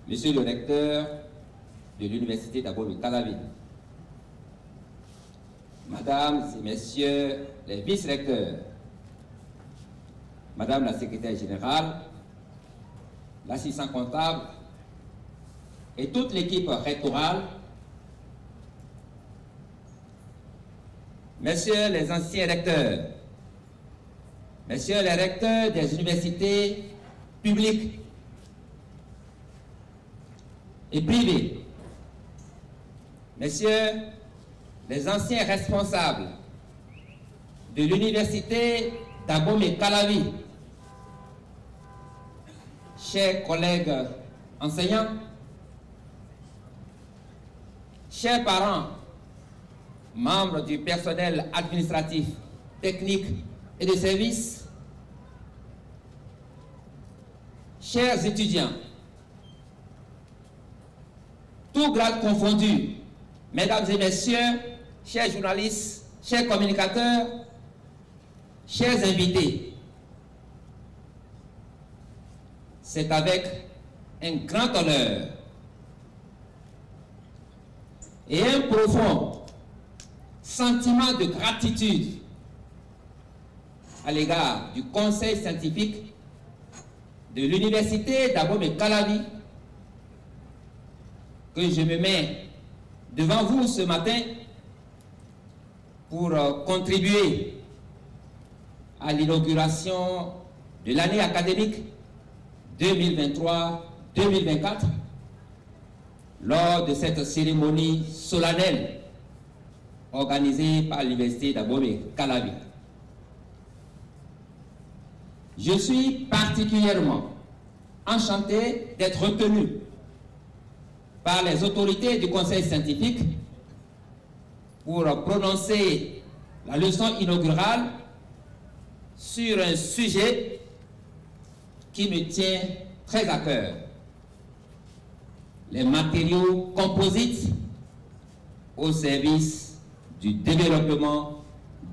Monsieur le recteur de l'Université d'Abomey-Calavi, Mesdames et Messieurs les vice-recteurs, Madame la secrétaire générale, l'assistant comptable et toute l'équipe rectorale, Messieurs les anciens recteurs, Messieurs les recteurs des universités publiques et privées, Messieurs les anciens responsables de l'université d'Abomey-Calavi, chers collègues enseignants, chers parents, membres du personnel administratif, technique et de service, chers étudiants, tous grades confondus, Mesdames et Messieurs, chers journalistes, chers communicateurs, chers invités, c'est avec un grand honneur et un profond sentiment de gratitude à l'égard du conseil scientifique de l'université d'Abomey-Calavi que je me mets devant vous ce matin pour contribuer à l'inauguration de l'année académique 2023-2024 lors de cette cérémonie solennelle organisée par l'université d'Abomey-Calavi. Je suis particulièrement enchanté d'être retenu par les autorités du conseil scientifique pour prononcer la leçon inaugurale sur un sujet qui me tient très à cœur: les matériaux composites au service du développement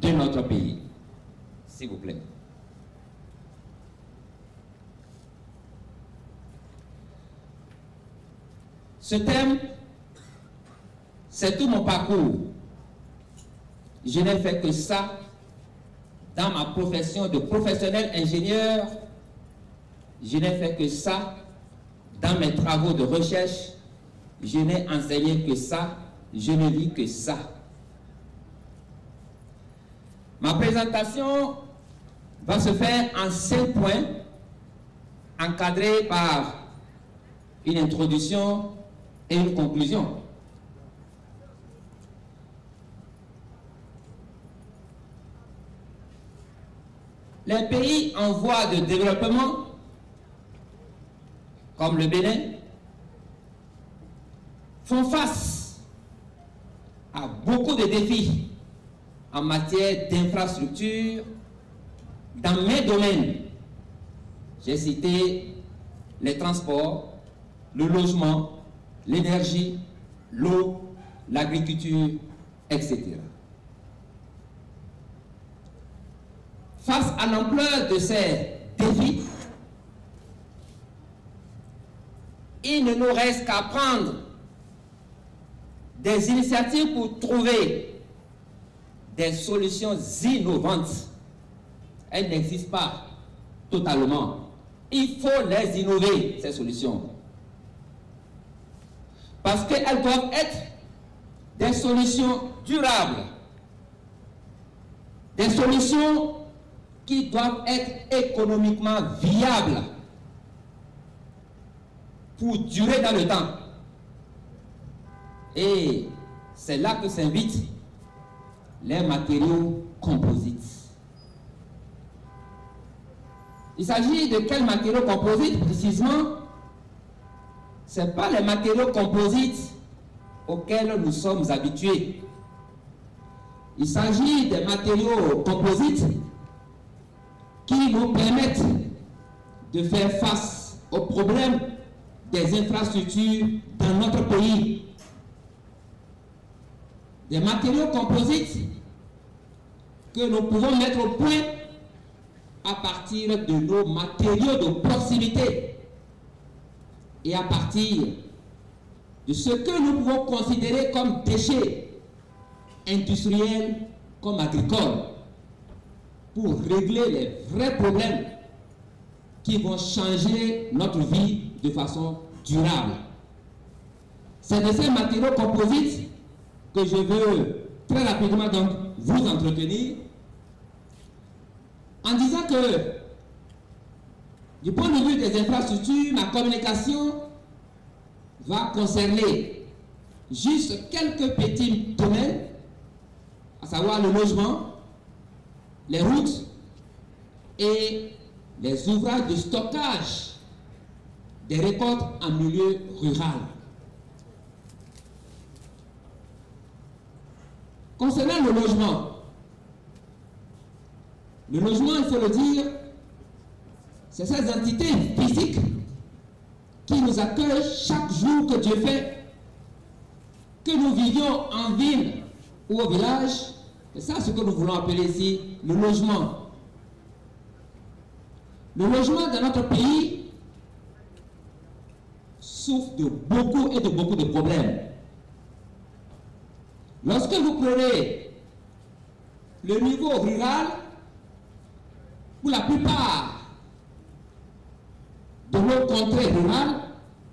de notre pays. S'il vous plaît. Ce thème, c'est tout mon parcours. Je n'ai fait que ça dans ma profession de professionnel ingénieur. Je n'ai fait que ça dans mes travaux de recherche. Je n'ai enseigné que ça. Je ne vis que ça. Ma présentation va se faire en 5 points, encadrés par une introduction et une conclusion. Les pays en voie de développement, comme le Bénin, font face à beaucoup de défis en matière d'infrastructure dans mes domaines. J'ai cité les transports, le logement, l'énergie, l'eau, l'agriculture, etc. Face à l'ampleur de ces défis, il ne nous reste qu'à prendre des initiatives pour trouver des solutions innovantes elles n'existent pas totalement. Il faut les innover, ces solutions. Parce qu'elles doivent être des solutions durables. Des solutions qui doivent être économiquement viables pour durer dans le temps. Et c'est là que s'invitent les matériaux composites. Il s'agit de quels matériaux composites précisément? Ce n'est pas les matériaux composites auxquels nous sommes habitués. Il s'agit des matériaux composites qui nous permettent de faire face aux problèmes des infrastructures dans notre pays. Des matériaux composites que nous pouvons mettre au point à partir de nos matériaux de proximité et à partir de ce que nous pouvons considérer comme déchets industriels comme agricoles pour régler les vrais problèmes qui vont changer notre vie de façon durable. C'est de ces matériaux composites que je veux très rapidement donc vous entretenir en disant que du point de vue des infrastructures, la communication va concerner juste quelques petits domaines, à savoir le logement, les routes et les ouvrages de stockage des récoltes en milieu rural. Concernant le logement, il faut le dire, c'est ces entités physiques qui nous accueillent chaque jour que Dieu fait, que nous vivions en ville ou au village. C'est ça ce que nous voulons appeler ici le logement. Le logement dans notre pays souffre de beaucoup de problèmes. Lorsque vous prenez le niveau rural, pour la plupart de nos contrées rurales,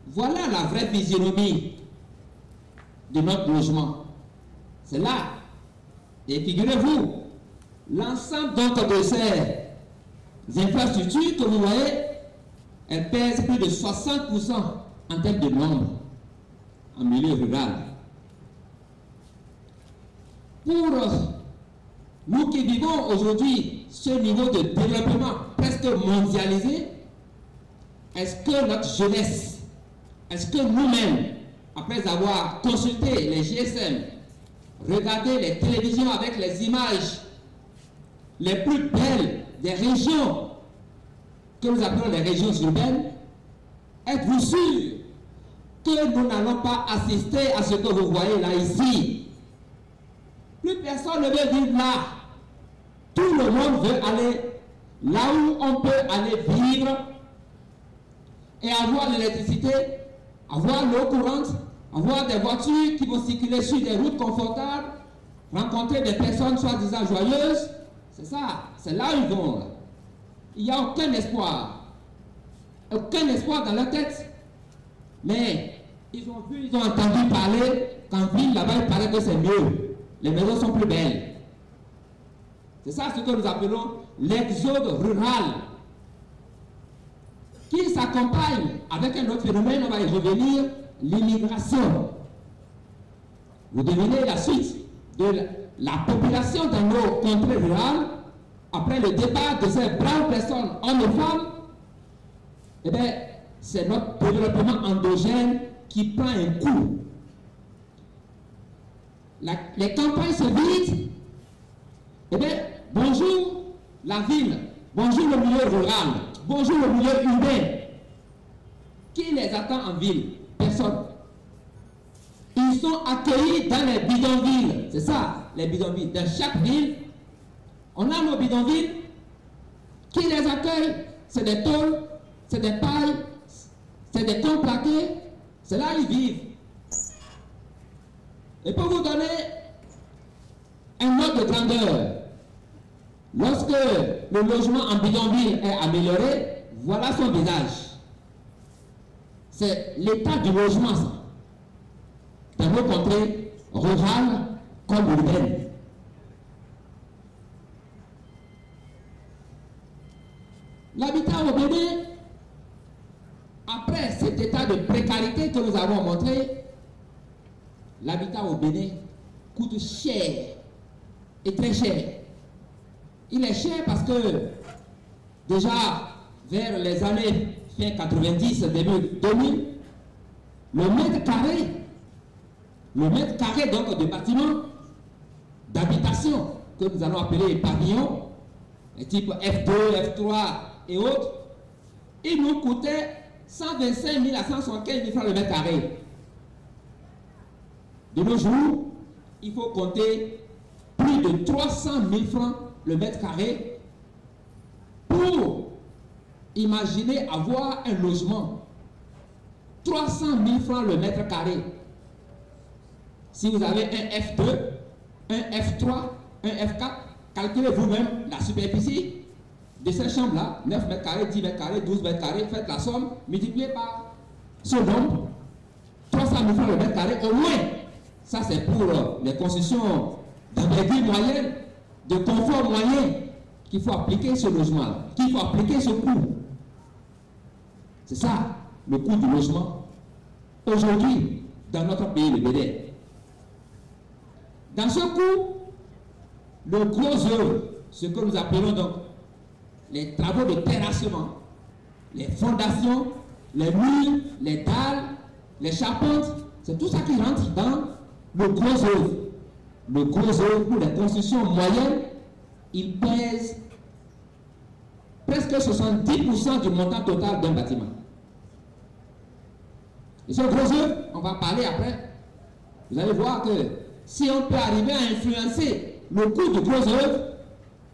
voilà la vraie physionomie de notre logement. C'est là. Et figurez-vous, l'ensemble donc de ces infrastructures que vous voyez, elles pèsent plus de 60% en termes de nombre en milieu rural. Pour nous qui vivons aujourd'hui ce niveau de développement presque mondialisé, est-ce que notre jeunesse, est-ce que nous-mêmes, après avoir consulté les GSM, regardé les télévisions avec les images les plus belles des régions que nous appelons les régions urbaines, êtes-vous sûr que nous n'allons pas assister à ce que vous voyez là ici? Plus personne ne veut vivre là. Tout le monde veut aller là où on peut aller vivre et avoir l'électricité, avoir l'eau courante, avoir des voitures qui vont circuler sur des routes confortables, rencontrer des personnes soi-disant joyeuses. C'est ça, c'est là où ils vont. Il n'y a aucun espoir dans leur tête. Mais ils ont vu, ils ont entendu parler qu'en ville, là-bas, il paraît que c'est mieux. Les maisons sont plus belles. C'est ça ce que nous appelons l'exode rural, qui s'accompagne avec un autre phénomène, on va y revenir, l'immigration. Vous devinez la suite de la population dans nos contrées rurales, après le départ de ces braves personnes, hommes et femmes, eh bien, c'est notre développement endogène qui prend un coup. Les campagnes se vident. Eh bien, bonjour la ville, bonjour le milieu rural, bonjour le milieu urbain. Qui les attend en ville? Personne. Ils sont accueillis dans les bidonvilles. C'est ça, les bidonvilles. Dans chaque ville, on a nos bidonvilles. Qui les accueillent? C'est des tôles, c'est des pailles, c'est des tôles plaquées. C'est là ils vivent. Et pour vous donner un ordre de grandeur, Lorsque le logement en bidonville est amélioré, voilà son visage. C'est l'état du logement, ça, dans nos contrées rurales comme urbaines. L'habitat au Bénin, après cet état de précarité que nous avons montré, l'habitat au Bénin coûte cher et très cher. Il est cher parce que déjà vers les années fin 90, début 2000, le mètre carré donc de bâtiment d'habitation que nous allons appeler pavillon, type F2, F3 et autres, il nous coûtait 125 000 à 175 000 francs le mètre carré. De nos jours, il faut compter plus de 300 000 francs le mètre carré pour imaginer avoir un logement. 300 000 francs le mètre carré. Si vous avez un F2, un F3, un F4, calculez vous-même la superficie de cette chambre-là, 9 mètres carrés, 10 mètres carrés, 12 mètres carrés, faites la somme, multipliez par ce nombre, 300 000 francs le mètre carré au moins. Ça, c'est pour les constructions d'envergure moyenne, de confort moyen, qu'il faut appliquer ce logement, qu'il faut appliquer ce coût. C'est ça, le coût du logement. Aujourd'hui, dans notre pays, le Bénin. Dans ce coût, le gros œuvre, ce que nous appelons donc les travaux de terrassement, les fondations, les murs, les dalles, les charpentes, c'est tout ça qui rentre dans le gros œuvre. Le gros œuvre pour les constructions moyennes, il pèse presque 70% du montant total d'un bâtiment. Et ce gros œuvre, on va parler après. Vous allez voir que si on peut arriver à influencer le coût du gros œuvre,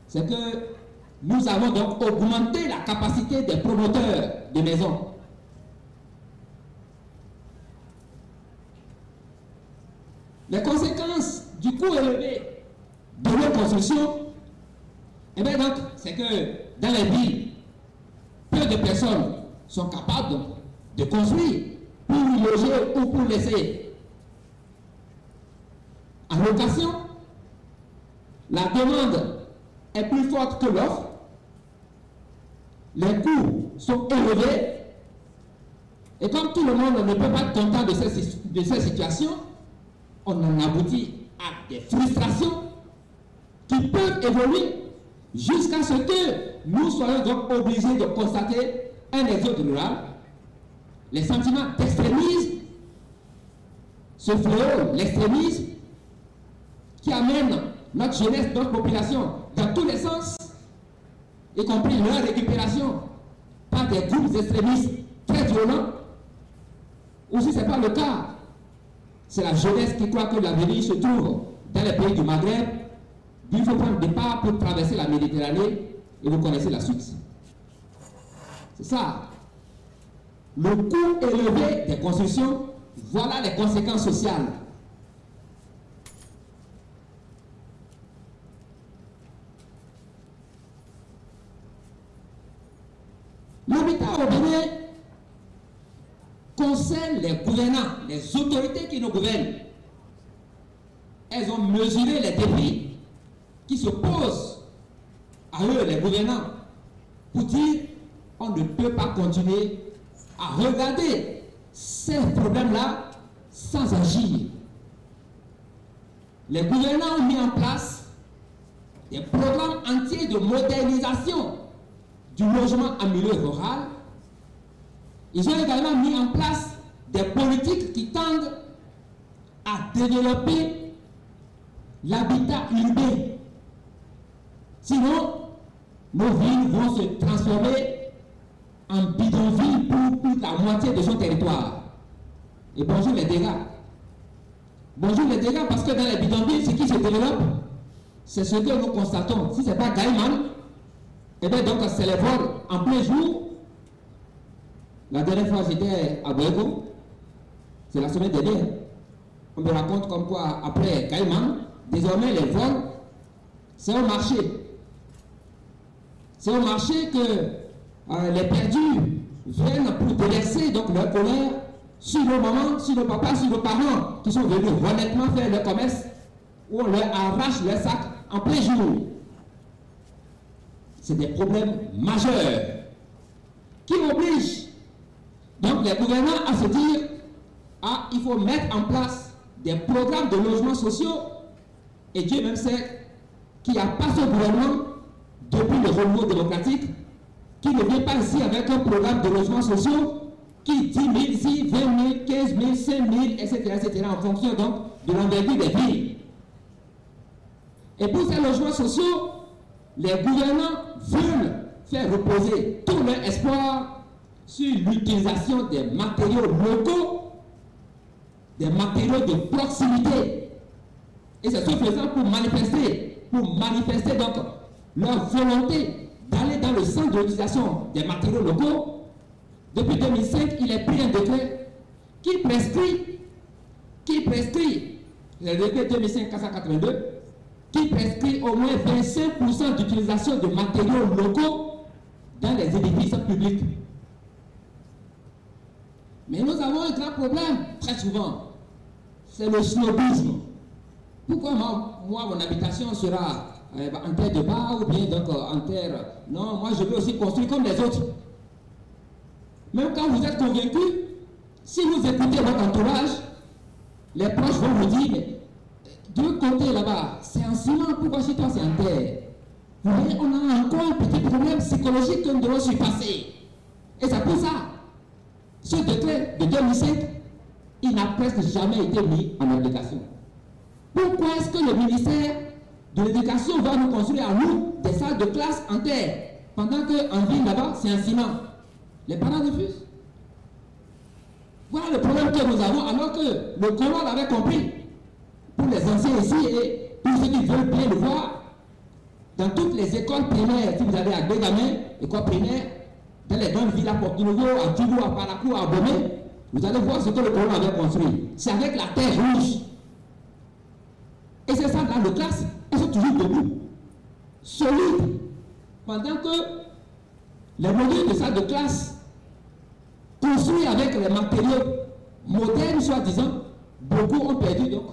c'est que nous avons donc augmenté la capacité des promoteurs de maisons. Les conséquences du coût élevé de nos constructions, eh bien donc, c'est que dans les villes, peu de personnes sont capables de construire pour loger ou pour laisser en location. La demande est plus forte que l'offre. Les coûts sont élevés. Et comme tout le monde ne peut pas être content de ces situations, on en aboutit à des frustrations qui peuvent évoluer jusqu'à ce que nous soyons donc obligés de constater un exode rural, les sentiments d'extrémisme, ce fléau, l'extrémisme, qui amène notre jeunesse, notre population dans tous les sens, y compris leur récupération par des groupes extrémistes très violents, ou si ce n'est pas le cas, c'est la jeunesse qui croit que l'avenir se trouve dans les pays du Maghreb. Il faut prendre le départ pour traverser la Méditerranée et vous connaissez la suite. C'est ça. Le coût élevé des constructions, voilà les conséquences sociales. L'habitat au Bénin concerne les gouvernants, les autorités qui nous gouvernent. Elles ont mesuré les défis qui se posent à eux, les gouvernants, pour dire on ne peut pas continuer à regarder ces problèmes-là sans agir. Les gouvernants ont mis en place des programmes entiers de modernisation du logement en milieu rural. Ils ont également mis en place des politiques qui tendent à développer l'habitat urbain. Sinon, nos villes vont se transformer en bidonville pour plus de la moitié de son territoire. Et bonjour les dégâts. Bonjour les dégâts parce que dans les bidonvilles, ce qui se développe, c'est ce que nous constatons. Si ce n'est pas Gaïman, et bien donc c'est les vols en plein jour. La dernière fois j'étais à Boego, c'est la semaine dernière. On me raconte comme quoi après Gaïman, désormais les vols, c'est un marché. C'est au marché que les perdus viennent pour déverser donc leur colère sur nos mamans, sur nos papas, sur nos parents qui sont venus honnêtement faire leur commerce, où on leur arrache leur sac en plein jour. C'est des problèmes majeurs qui obligent donc les gouvernants à se dire ah, il faut mettre en place des programmes de logements sociaux, et Dieu même sait qu'il n'y a pas ce gouvernement depuis le renouveau démocratique qui ne vient pas ici avec un programme de logements sociaux qui dit 10 000 ici, 20 000, 15 000, 5 000, etc., en fonction donc de l'envergure des villes. Et pour ces logements sociaux, les gouvernants veulent faire reposer tout leur espoir sur l'utilisation des matériaux locaux, des matériaux de proximité. Et c'est ce faisant pour manifester donc leur volonté d'aller dans le sens de l'utilisation des matériaux locaux. Depuis 2005, il est pris un décret qui prescrit, le décret 2005-482, qui prescrit au moins 25% d'utilisation de matériaux locaux dans les édifices publics. Mais nous avons un grand problème, très souvent, c'est le snobisme. Pourquoi moi, mon habitation sera en terre de bas ou bien donc en terre... Non, moi je veux aussi construire comme les autres. Même quand vous êtes convaincu, si vous écoutez votre entourage, les proches vont vous dire, mais de l'autre côté là-bas, c'est en ciment, pourquoi chez toi c'est en terre? Vous voyez, on a encore un petit problème psychologique que nous devons surpasser. Et c'est pour ça, ce décret de 2005, il n'a presque jamais été mis en application. Pourquoi est-ce que le ministère de l'Éducation va nous construire à nous des salles de classe en terre, pendant qu'en ville là-bas, c'est en ciment? Les parents refusent. Voilà le problème que nous avons, alors que le Coran l'avait compris. Pour les anciens ici et pour ceux qui veulent bien le voir, dans toutes les écoles primaires, si vous allez à Bégamé, école primaire, dans les grandes villes à Porto-Nouveau, à Djougou, à Parakou, à Bomé, vous allez voir ce que le Coran avait construit. C'est avec la terre rouge. Et c'est ça dans le classe, elles sont toujours debout, solides, pendant que les modules de salle de classe construits avec les matériaux modernes, soi-disant, beaucoup ont perdu donc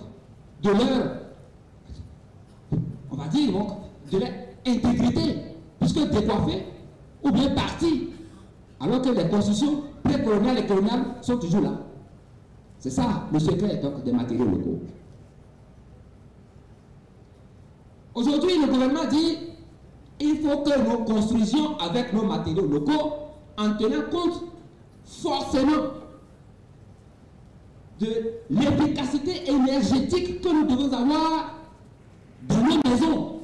de leur, on va dire donc, de leur intégrité, puisque décoiffés ou bien partis, alors que les constructions pré-coloniales et coloniales sont toujours là. C'est ça le secret donc des matériaux locaux. Aujourd'hui, le gouvernement dit il faut que nous construisions avec nos matériaux locaux en tenant compte forcément de l'efficacité énergétique que nous devons avoir dans nos maisons.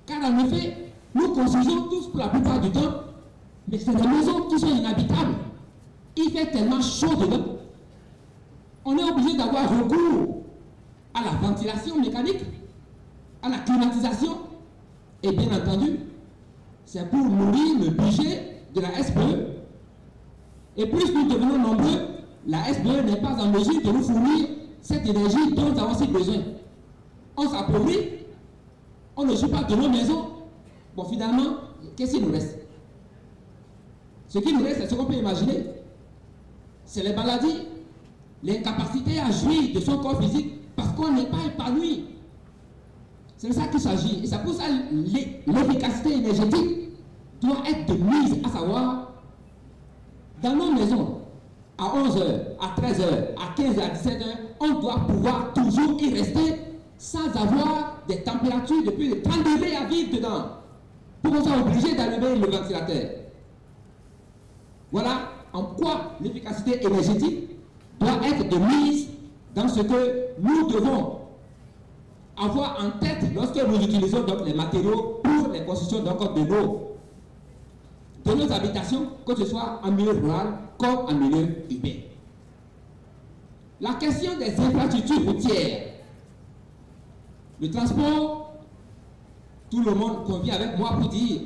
Car en effet, nous construisons tous pour la plupart du temps, mais c'est des maisons qui sont inhabitables. Il fait tellement chaud dedans. On est obligé d'avoir recours à la ventilation mécanique, à la climatisation, et bien entendu, c'est pour nourrir le budget de la SPE. Et plus nous devenons nombreux, la SPE n'est pas en mesure de nous fournir cette énergie dont nous avons si besoin. On s'appauvrit, on ne joue pas de nos maisons. Bon, finalement, qu'est-ce qu'il nous reste? Ce qui nous reste, c'est ce qu'on peut imaginer. C'est les maladies, l'incapacité à jouir de son corps physique parce qu'on n'est pas épanoui. C'est de ça qu'il s'agit. Et c'est pour ça que l'efficacité énergétique doit être de mise, à savoir, dans nos maisons, à 11h, à 13h, à 15h, à 17h, on doit pouvoir toujours y rester sans avoir des températures de plus de 30 degrés à vivre dedans, pour qu'on soit obligé d'allumer le ventilateur. Voilà en quoi l'efficacité énergétique doit être de mise dans ce que nous devons avoir en tête lorsque nous utilisons donc les matériaux pour les constructions donc de nos habitations, que ce soit en milieu rural comme en milieu urbain. La question des infrastructures routières, le transport, tout le monde convient avec moi pour dire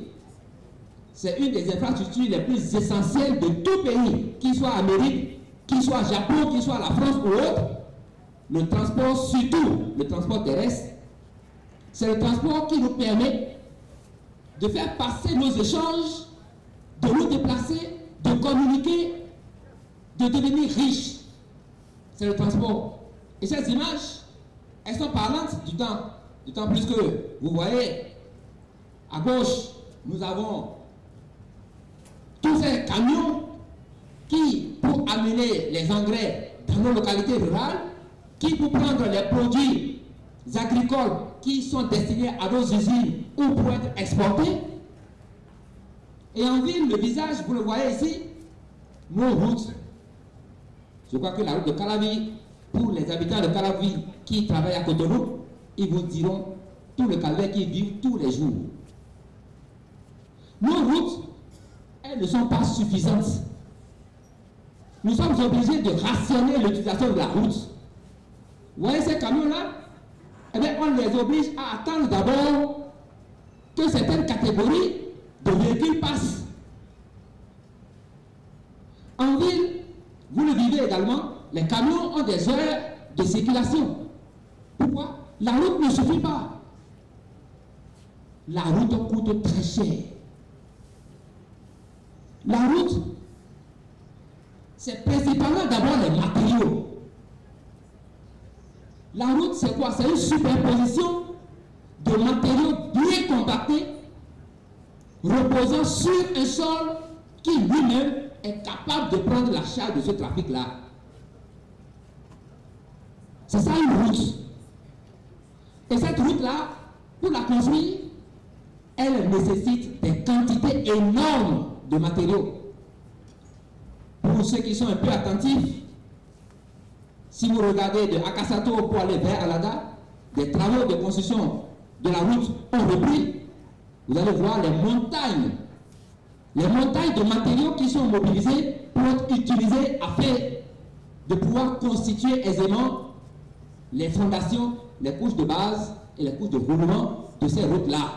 c'est une des infrastructures les plus essentielles de tout pays, qu'il soit Amérique, qu'il soit Japon, qu'il soit la France ou autre. Le transport, surtout le transport terrestre, c'est le transport qui nous permet de faire passer nos échanges, de nous déplacer, de communiquer, de devenir riches. C'est le transport. Et ces images, elles sont parlantes d'autant plus que, vous voyez, à gauche, nous avons tous ces camions qui, pour amener les engrais dans nos localités rurales, qui, pour prendre les produits agricoles qui sont destinés à nos usines ou pour être exportés. Et en ville, le visage, vous le voyez ici, nos routes. Je crois que la route de Calavi, pour les habitants de Calavi qui travaillent à Cotonou, ils vous diront tout le calvaire qu'ils vivent tous les jours. Nos routes, elles ne sont pas suffisantes. Nous sommes obligés de rationner l'utilisation de la route. Vous voyez ces camions-là? Eh bien, on les oblige à attendre d'abord que certaines catégories de véhicules passent. En ville, vous le vivez également, les camions ont des heures de circulation. Pourquoi? La route ne suffit pas. La route coûte très cher. La route, c'est principalement d'abord les matériaux. La route, c'est quoi? C'est une superposition de matériaux bien compactés, reposant sur un sol qui lui-même est capable de prendre la charge de ce trafic-là. C'est ça une route. Et cette route-là, pour la construire, elle nécessite des quantités énormes de matériaux. Pour ceux qui sont un peu attentifs, si vous regardez de Akasato pour aller vers Alada, des travaux de construction de la route ont repris, vous allez voir les montagnes de matériaux qui sont mobilisés pour être utilisés afin de pouvoir constituer aisément les fondations, les couches de base et les couches de roulement de ces routes-là.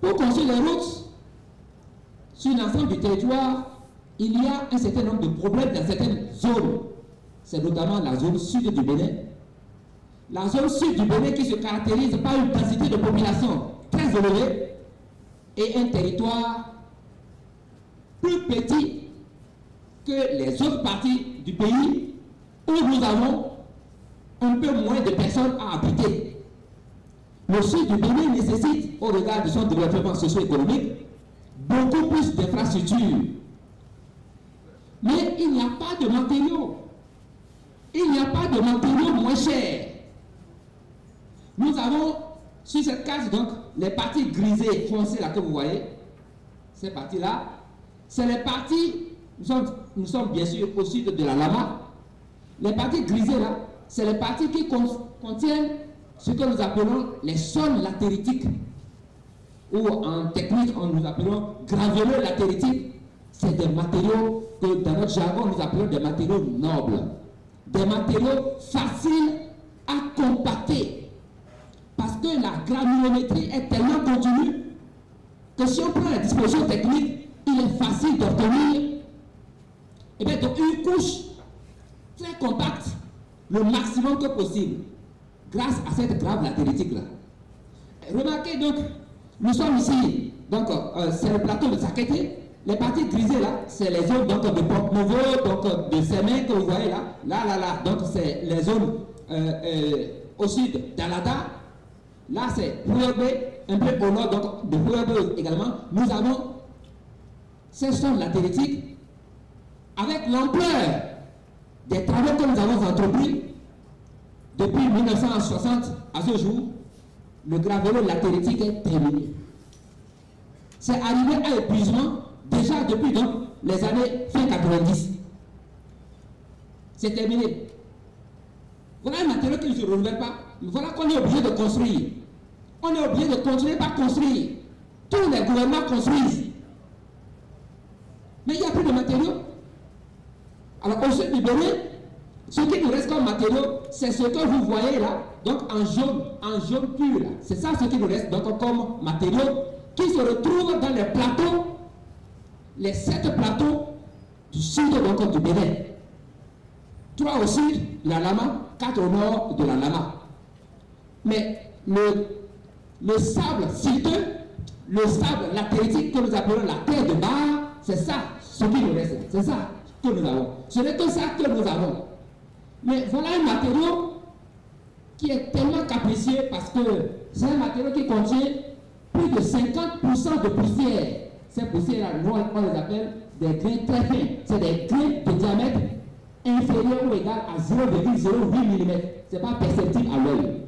Pour construire les routes sur l'ensemble du territoire, il y a un certain nombre de problèmes dans certaines zones. C'est notamment la zone sud du Bénin. La zone sud du Bénin qui se caractérise par une densité de population très élevée et un territoire plus petit que les autres parties du pays où nous avons un peu moins de personnes à habiter. Le sud du Bénin nécessite, au regard de son développement socio-économique, beaucoup plus d'infrastructures. Mais il n'y a pas de matériaux. Il n'y a pas de matériaux moins chers. Nous avons sur cette carte donc les parties grisées foncées là que vous voyez. Ces parties-là, c'est les parties, nous sommes bien sûr au sud de la Lama. Les parties grisées là, c'est les parties qui contiennent ce que nous appelons les sols latéritiques. Ou en technique, nous appelons gravelleux latéritiques. C'est des matériaux que dans notre jargon, nous appelons des matériaux nobles. Des matériaux faciles à compacter. Parce que la granulométrie est tellement continue que si on prend la disposition technique, il est facile d'obtenir donc une couche très compacte, le maximum que possible, grâce à cette grave latéritique-là. Remarquez donc, nous sommes ici, donc c'est le plateau de Sakété. Les parties grisées là, c'est les zones donc, de Porte-Nouveau, donc de Sémé que vous voyez là. Là. Donc c'est les zones au sud d'Alada. Là c'est Fouébé, un peu au nord donc de Fouébé également. Nous avons ces zones latéritiques avec l'ampleur des travaux que nous avons entrepris depuis 1960 à ce jour. Le gravelleux latéritique est terminé. C'est arrivé à épuisement déjà depuis donc les années fin 90. C'est terminé. Voilà un matériau qui ne se renouvelle pas. Voilà qu'on est obligé de construire. On est obligé de continuer par construire. Tous les gouvernements construisent. Mais il n'y a plus de matériaux. Alors au sud du Bénin, ce qui nous reste comme matériau, c'est ce que vous voyez là, donc en jaune pur. C'est ça ce qui nous reste donc comme matériau qui se retrouve dans les plateaux, les 7 plateaux du sud donc du Bénin. 3 au sud de la Lama, 4 au nord de la Lama. Mais le sable silteux, le sable latéritique que nous appelons la terre de bar, c'est ça ce qui nous reste, c'est ça que nous avons. Ce n'est que ça que nous avons. Mais voilà un matériau qui est tellement capricieux parce que c'est un matériau qui contient plus de 50% de poussière. Ces poussières-là, on les appelle des grains très fins. C'est des grains de diamètre inférieur ou égal à 0,08 mm. Ce n'est pas perceptible à l'œil.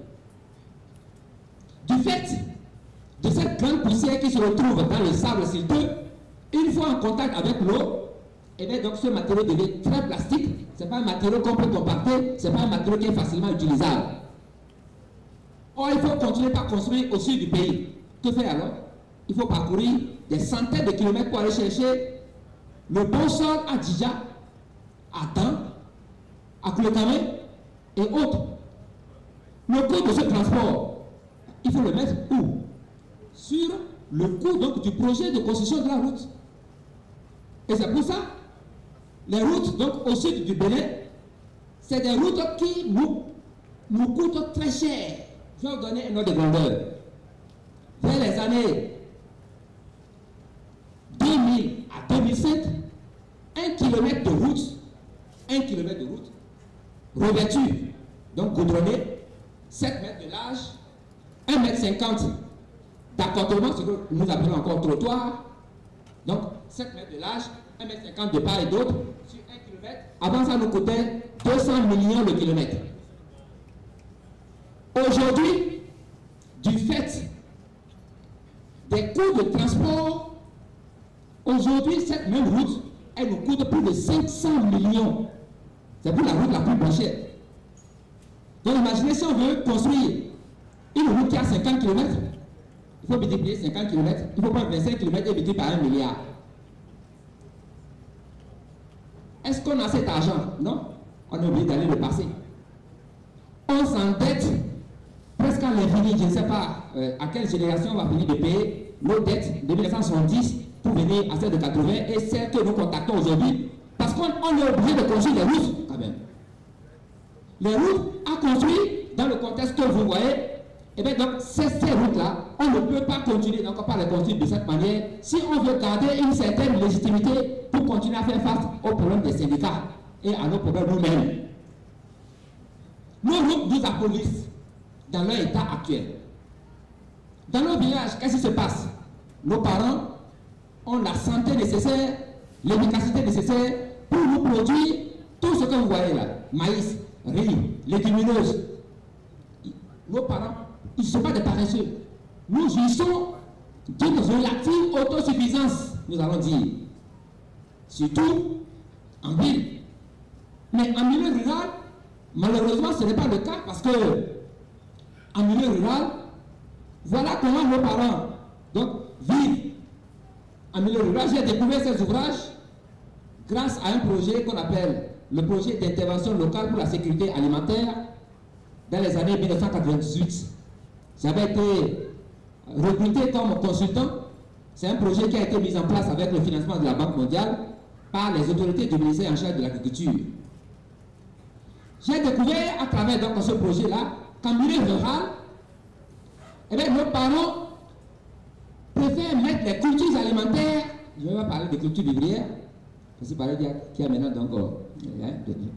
Du fait de cette grande poussière qui se retrouve dans le sable silteux, une fois en contact avec l'eau, et bien donc ce matériau devient très plastique. Ce n'est pas un matériau qu'on peut compacter, ce n'est pas un matériau qui est facilement utilisable. Or, il faut continuer par construire au sud du pays. Que faire alors? Il faut parcourir des centaines de kilomètres pour aller chercher le bon sol à Dija, à Dan, à Koulekame et autres. Le coût de ce transport, il faut le mettre où? Sur le coût donc, du projet de construction de la route. Et c'est pour ça, les routes donc, au sud du Bénin, c'est des routes qui nous coûtent très cher. Je vais vous donner un ordre de grandeur. Vers les années 2000 à 2005, 1 km de route, revêtue, donc goudronnée, 7 mètres de large, 1,50 m d'accotement, ce que nous appelons encore trottoir, donc 7 mètres de large, 1,50 m de part et d'autre, sur 1 km. Avant ça nous coûtait 200 millions de kilomètres. Aujourd'hui, du fait des coûts de transport, aujourd'hui, cette même route, elle nous coûte plus de 500 millions. C'est pour la route la plus chère. Donc imaginez si on veut construire une route qui a 50 km, il faut multiplier 50 km, il faut prendre 25 km et multiplier par 1 milliard. Est-ce qu'on a cet argent? Non. On a oublié d'aller le passer. On s'endette presque à l'infini. Je ne sais pas à quelle génération on va finir de payer nos dettes de 1970 pour venir à celle de 80 et celle que nous contactons aujourd'hui. Parce qu'on est obligé de construire les routes quand même. Les routes à construire dans le contexte que vous voyez, et bien donc ces routes-là, on ne peut pas continuer donc pas les construire de cette manière si on veut garder une certaine légitimité pour continuer à faire face aux problèmes des syndicats et à nos problèmes nous-mêmes. Nos routes nous appauvrissent dans leur état actuel. Dans nos villages, qu'est-ce qui se passe? Nos parents ont la santé nécessaire, l'efficacité nécessaire pour nous produire tout ce que vous voyez là. Maïs, riz, légumineuses. Nos parents, ils ne sont pas des paresseux. Nous jouissons d'une relative autosuffisance, nous allons dire. Surtout en ville. Mais en milieu rural, malheureusement, ce n'est pas le cas parce que en milieu rural, voilà comment nos parents donc, vivent. En milieu rural, j'ai découvert ces ouvrages grâce à un projet qu'on appelle le projet d'intervention locale pour la sécurité alimentaire dans les années 1998. J'avais été recruté comme consultant. C'est un projet qui a été mis en place avec le financement de la Banque mondiale par les autorités du ministère en charge de l'agriculture. J'ai découvert à travers donc, ce projet-là qu'en milieu rural, eh bien, nos parents préfèrent mettre les cultures alimentaires, je ne vais pas parler de cultures vivrières, parce que parler qu'il y a maintenant donc,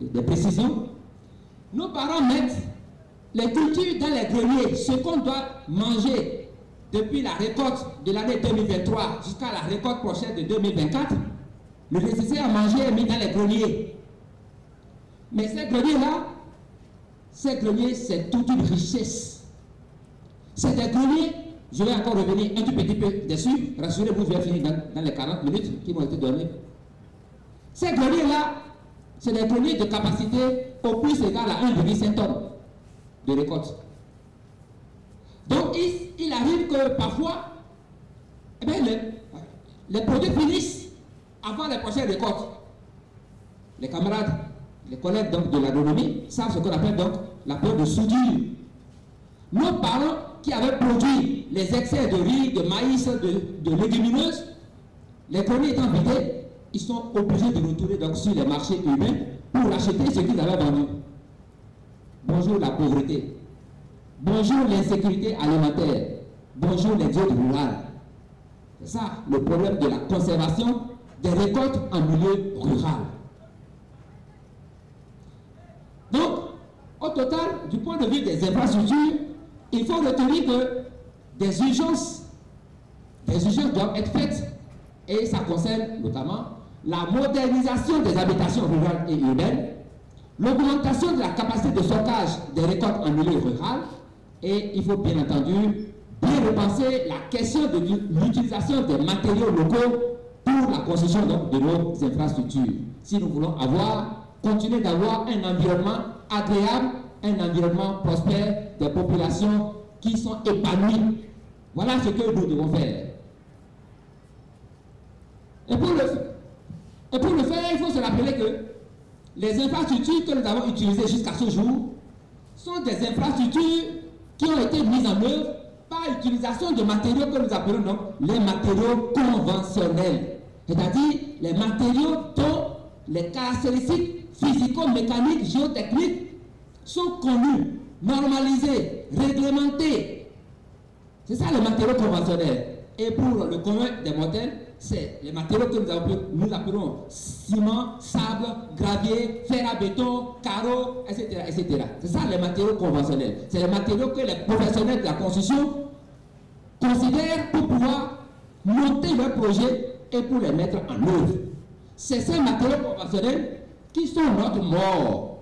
des précisions. Nos parents mettent les cultures dans les greniers, ce qu'on doit manger depuis la récolte de l'année 2023 jusqu'à la récolte prochaine de 2024, le nécessaire à manger est mis dans les greniers. Mais ces greniers-là, c'est toute une richesse. C'est des greniers, je vais encore revenir un tout petit peu dessus, rassurez-vous, je vais finir dans les 40 minutes qui m'ont été données. Ces greniers-là, c'est des greniers de capacité au plus égal à 1,5 tonnes de récolte. Donc, il arrive que parfois, eh bien, les produits finissent avant les prochaines récoltes. Les camarades, les collègues donc, de l'agronomie savent ce qu'on appelle donc la période de soudure. Nos parents qui avaient produit les excès de riz, de maïs, de légumineuses, les greniers étant vidés, ils sont obligés de retourner donc, sur les marchés humains pour acheter ce qu'ils avaient vendu. Bonjour la pauvreté. Bonjour l'insécurité alimentaire. Bonjour l'exode rural. C'est ça le problème de la conservation des récoltes en milieu rural. Donc, au total, du point de vue des infrastructures, il faut retenir que des urgences doivent être faites et ça concerne notamment la modernisation des habitations rurales et urbaines, l'augmentation de la capacité de stockage des récoltes en milieu rural et il faut bien entendu bien repenser la question de l'utilisation des matériaux locaux pour la construction donc, de nos infrastructures. Si nous voulons continuer d'avoir un environnement agréable, un environnement prospère, des populations qui sont épanouies. Voilà ce que nous devons faire. Et pour le faire, il faut se rappeler que les infrastructures que nous avons utilisées jusqu'à ce jour sont des infrastructures qui ont été mises en œuvre par l'utilisation de matériaux que nous appelons donc les matériaux conventionnels. C'est-à-dire les matériaux dont les caractéristiques physico-mécaniques, géotechniques sont connues, normalisées, réglementées. C'est ça les matériaux conventionnels. Et pour le commun des mortels, c'est les matériaux que nous appelons ciment, sable, gravier, fer à béton, carreaux, etc. etc. C'est ça les matériaux conventionnels. C'est les matériaux que les professionnels de la construction considèrent pour pouvoir monter leur projet et pour les mettre en œuvre. C'est ces matériaux conventionnels qui sont notre mort.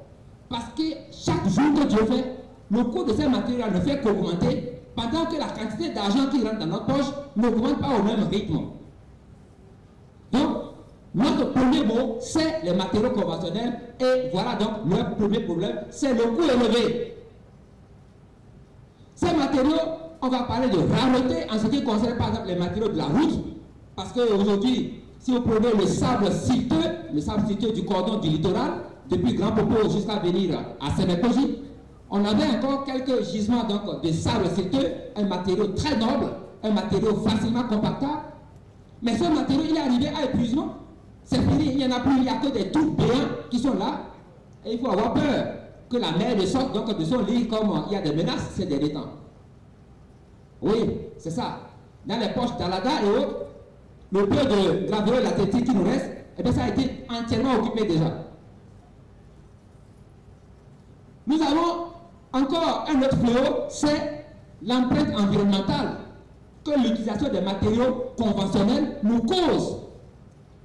Parce que chaque jour que Dieu fait, le coût de ces matériaux ne fait qu'augmenter pendant que la quantité d'argent qui rentre dans notre poche n'augmente pas au même rythme. Donc, notre premier mot, c'est les matériaux conventionnels. Et voilà donc le premier problème, c'est le coût élevé. Ces matériaux, on va parler de rareté en ce qui concerne par exemple les matériaux de la route. Parce qu'aujourd'hui, si vous prenez le sable silteux du cordon du littoral, depuis Grand Popo jusqu'à venir à Sénécoji, on avait encore quelques gisements donc, de sable silteux, un matériau très noble, un matériau facilement compactable. Mais ce matériau, il est arrivé à épuisement. C'est fini, il n'y en a plus, il n'y a que des trous béants qui sont là. Et il faut avoir peur que la mer ne sorte donc, de son lit comme il y a des menaces ces derniers temps. Oui, c'est ça. Dans les poches d'Alada et autres, le peu de gravure latérite qui nous reste, eh bien, ça a été entièrement occupé déjà. Nous avons encore un autre fléau, c'est l'empreinte environnementale que l'utilisation des matériaux conventionnels nous cause.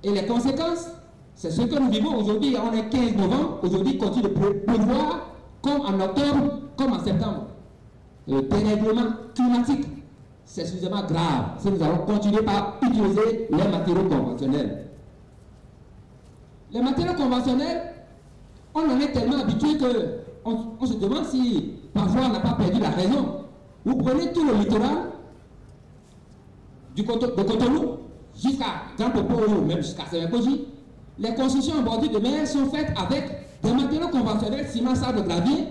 Et les conséquences, c'est ce que nous vivons aujourd'hui. On est 15 novembre, aujourd'hui il continue de pleuvoir comme en octobre, comme en septembre. Le dérèglement climatique, c'est suffisamment grave si nous allons continuer par utiliser les matériaux conventionnels. Les matériaux conventionnels, on en est tellement habitué qu'on se demande si parfois on n'a pas perdu la raison. Vous prenez tout le littoral de Cotonou jusqu'à Grand Popo ou même jusqu'à Sénécoji, les constructions en bordure de mer sont faites avec des matériaux conventionnels, ciment, sable, gravier,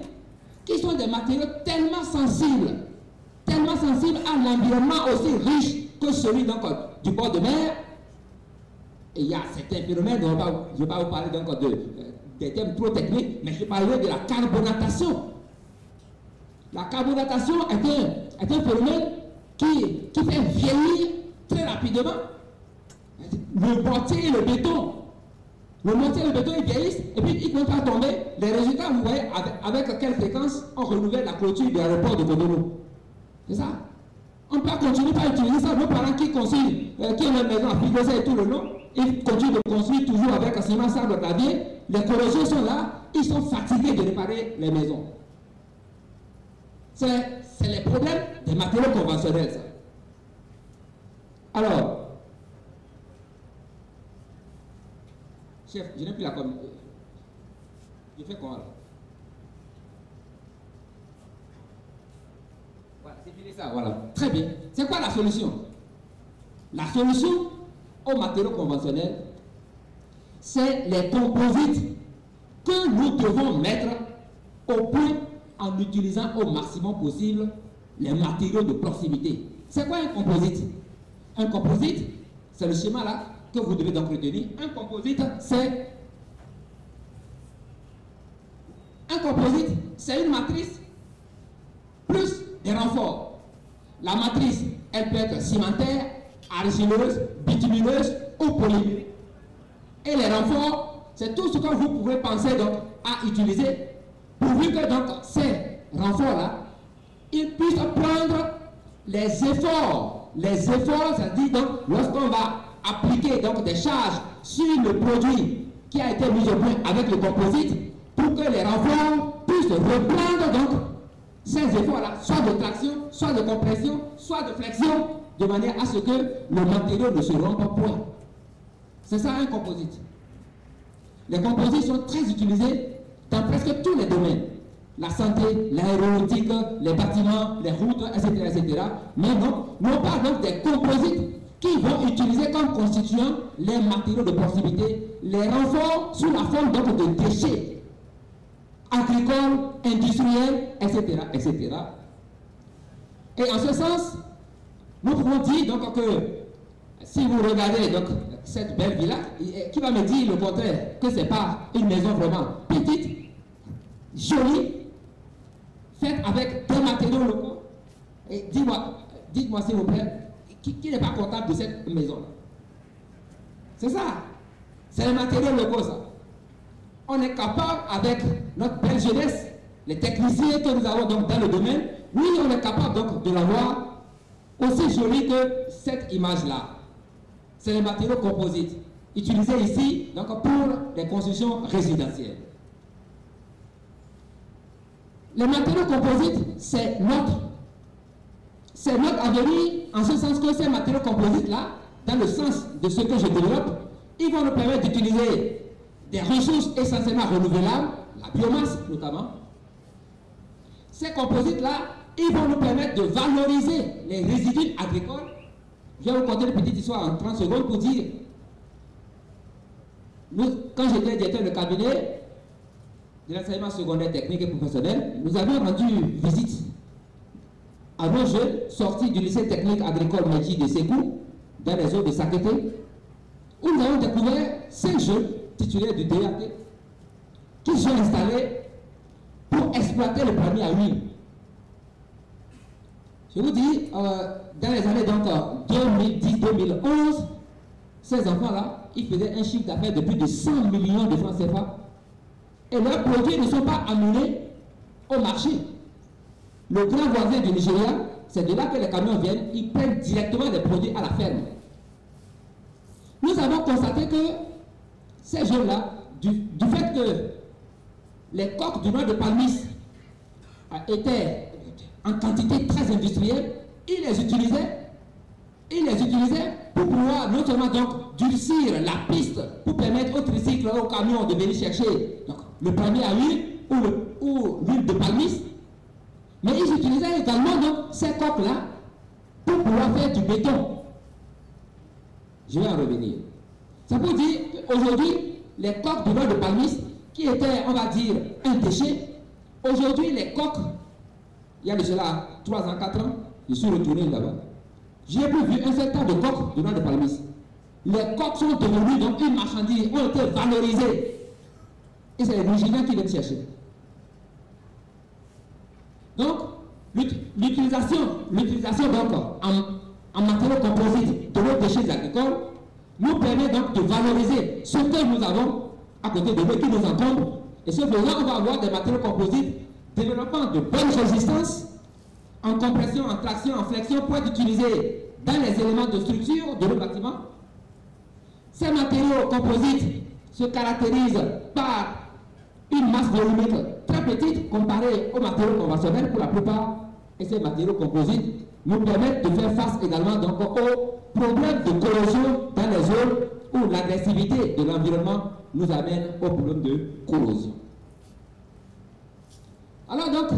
qui sont des matériaux tellement sensibles à l'environnement aussi riche que celui donc, du bord de mer. Et il y a certains phénomènes, je ne vais pas vous parler donc des thèmes trop techniques, mais je parlerai de la carbonatation. La carbonatation est un phénomène qui fait vieillir très rapidement le mortier et le béton. Le mortier et le béton, ils vieillissent et puis ils continuent à tomber. Les résultats, vous voyez, avec quelle fréquence on renouvelle la clôture de l'aéroport de Cotonou. C'est ça. On peut continuer à utiliser ça. Nos parents qui construisent, qui ont une maison à Figosa et tout le long, ils continuent de construire toujours avec un ciment, sable, gravier. Les corrosions sont là, ils sont fatigués de réparer les maisons. C'est les problèmes des matériaux conventionnels, ça. Alors, chef, je n'ai plus la communauté. Je fais quoi là? Voilà, c'est fini ça, voilà. Très bien. C'est quoi la solution? La solution aux matériaux conventionnels, c'est les composites que nous devons mettre au point en utilisant au maximum possible les matériaux de proximité. C'est quoi un composite? Un composite, c'est le schéma là que vous devez donc retenir. Un composite, c'est une matrice plus des renforts. La matrice, elle peut être cimentaire, argileuse, bitumineuse ou polymère. Et les renforts, c'est tout ce que vous pouvez penser donc à utiliser, pourvu que donc ces renforts-là, ils puissent prendre les efforts, c'est-à-dire donc lorsqu'on va appliquer donc des charges sur le produit qui a été mis au point avec le composite, pour que les renforts puissent reprendre donc ces efforts-là, soit de traction, soit de compression, soit de flexion, de manière à ce que le matériau ne se rompe point. C'est ça un composite. Les composites sont très utilisés dans presque tous les domaines. La santé, l'aéronautique, les bâtiments, les routes, etc. etc. Mais non pas donc des composites qui vont utiliser comme constituant les matériaux de proximité, les renforts sous la forme donc de déchets agricoles, industriels, etc. etc. Et en ce sens, nous pouvons dire donc que si vous regardez donc cette belle villa, qui va me dire le contraire, que ce n'est pas une maison vraiment petite, jolie, faite avec des matériaux locaux. Et dites-moi s'il vous plaît, qui n'est pas comptable de cette maison-là? C'est ça. C'est les matériaux locaux, ça. On est capable, avec notre belle jeunesse, les techniciens que nous avons donc dans le domaine, oui, on est capable donc de l'avoir aussi jolie que cette image-là. C'est les matériaux composites, utilisés ici donc pour les constructions résidentielles. Les matériaux composites, c'est notre avenir, en ce sens que ces matériaux composites-là, dans le sens de ce que je développe, ils vont nous permettre d'utiliser des ressources essentiellement renouvelables, la biomasse notamment. Ces composites-là, ils vont nous permettre de valoriser les résidus agricoles. Je vais vous conter une petite histoire en 30 secondes pour dire, quand j'étais directeur de cabinet de l'enseignement secondaire technique et professionnel, nous avions rendu visite à nos jeunes sortis du lycée technique agricole Medji de Sékou, dans les zones de Sakété, où nous avons découvert 5 jeunes titulaires du DAP qui sont installés pour exploiter le palmier à huile. Je vous dis, dans les années 2010-2011, ces enfants-là, ils faisaient un chiffre d'affaires de plus de 100 millions de francs CFA. Et leurs produits ne sont pas amenés au marché. Le grand voisin du Nigeria, c'est de là que les camions viennent, ils prennent directement les produits à la ferme. Nous avons constaté que ces jeunes-là, du fait que les coques du noix de palmiste étaient en quantité très industrielle, ils les utilisaient pour pouvoir non seulement donc durcir la piste pour permettre aux tricycles, aux camions de venir chercher donc, le palmier à huile ou l'huile de palmiste, mais ils utilisaient également donc ces coques-là pour pouvoir faire du béton. Je vais en revenir. Ça veut dire qu'aujourd'hui, les coques de noix de palmiste, qui étaient, on va dire, un déchet, aujourd'hui, les coques, il y a de cela 3 ans, 4 ans, je suis retourné là-bas. J'ai plus vu un seul tas de coques de noix de palmiste. Les coques sont devenues donc une marchandise, ont été valorisées. Et c'est les Nigériens qui viennent chercher. Donc, l'utilisation donc en matériaux composites de nos déchets agricoles nous permet donc de valoriser ce que nous avons à côté de nous qui nous encombre. Et ce faisant, on va avoir des matériaux composites développant de bonnes résistances en compression, en traction, en flexion pour être utilisés dans les éléments de structure de nos bâtiments. Ces matériaux composites se caractérisent par une masse volumique très petite comparée aux matériaux conventionnels pour la plupart. Et ces matériaux composites nous permettent de faire face également donc aux problèmes de corrosion dans les zones où l'agressivité de l'environnement nous amène au problème de corrosion. Alors donc,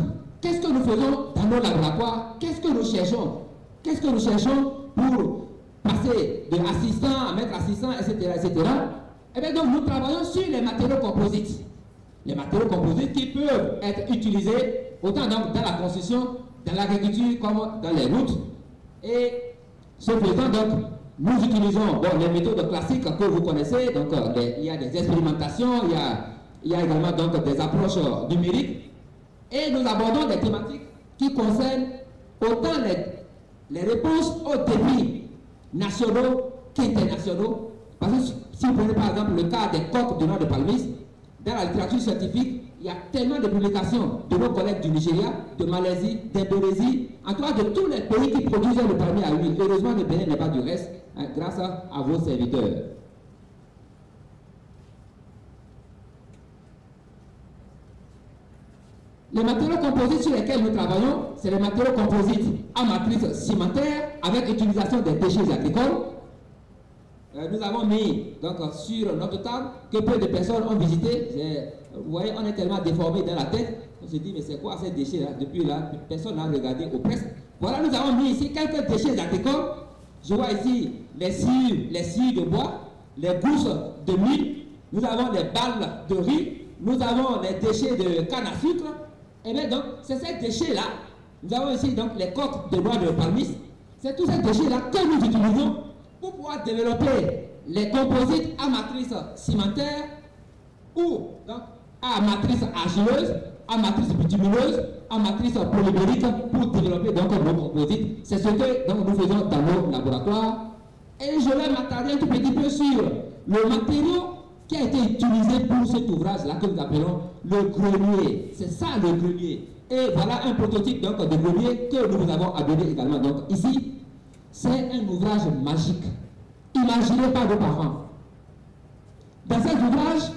qu'est-ce que nous faisons dans nos laboratoires? Qu'est-ce que nous cherchons? Qu'est-ce que nous cherchons pour passer de assistant à maître assistant, etc., etc. Eh bien donc, nous travaillons sur les matériaux composites. Les matériaux composites qui peuvent être utilisés autant donc dans la construction, dans l'agriculture comme dans les routes. Et ce faisant donc, nous utilisons les méthodes classiques que vous connaissez. Donc, il y a des expérimentations, il y a également donc des approches numériques. Et nous abordons des thématiques qui concernent autant les réponses aux défis nationaux qu'internationaux. Parce que si vous prenez par exemple le cas des coques de noix de palmiste, dans la littérature scientifique, il y a tellement de publications de nos collègues du Nigeria, de Malaisie, d'Indonésie, en tout cas de tous les pays qui produisent le palmier à huile. Heureusement, le Bénin n'est pas du reste, hein, grâce à vos serviteurs. Les matériaux composites sur lesquels nous travaillons, c'est les matériaux composites à matrice cimentaire avec utilisation des déchets agricoles. Nous avons mis donc, sur notre table que peu de personnes ont visité. Vous voyez, on est tellement déformé dans la tête. On se dit, mais c'est quoi ces déchets-là? Depuis là, personne n'a regardé au presse. Voilà, nous avons mis ici quelques déchets agricoles. Je vois ici les scies de bois, les gousses de mil. Nous avons les balles de riz. Nous avons les déchets de canne à sucre. Et bien donc, c'est ces déchets-là. Nous avons ici donc les coques de noix de palmiste. C'est tous ces déchets-là que nous utilisons pour pouvoir développer les composites à matrice cimentaire ou donc à matrice argileuse, à matrice bitumineuse, à matrice polymérique pour développer donc nos composites. C'est ce que donc, nous faisons dans nos laboratoires. Et je vais m'attarder un tout petit peu sur le matériau qui a été utilisé pour cet ouvrage-là que nous appelons le grenier. C'est ça le grenier. Et voilà un prototype donc, de grenier que nous vous avons amené également. Donc ici, c'est un ouvrage magique, imaginé par vos parents. Dans cet ouvrage,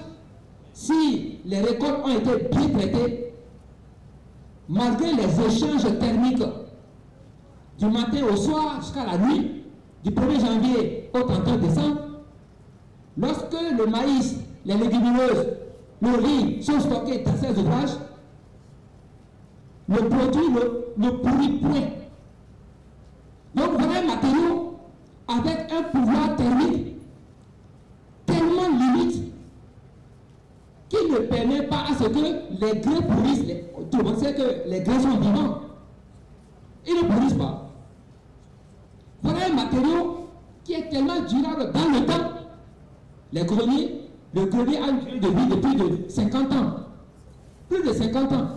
si les récoltes ont été bien traitées, malgré les échanges thermiques du matin au soir jusqu'à la nuit, du 1er janvier au 31 décembre, lorsque le maïs, les légumineuses, le riz sont stockés dans ces ouvrages, le produit ne pourrit point. Donc voilà un matériau avec un pouvoir thermique tellement limite qu'il ne permet pas à ce que les grains pourrissent. Tout le monde sait que les grains sont vivants. Ils ne pourrissent pas. Voilà un matériau qui est tellement durable dans le temps. Les greniers, le grenier a une durée de vie de plus de 50 ans. Plus de 50 ans.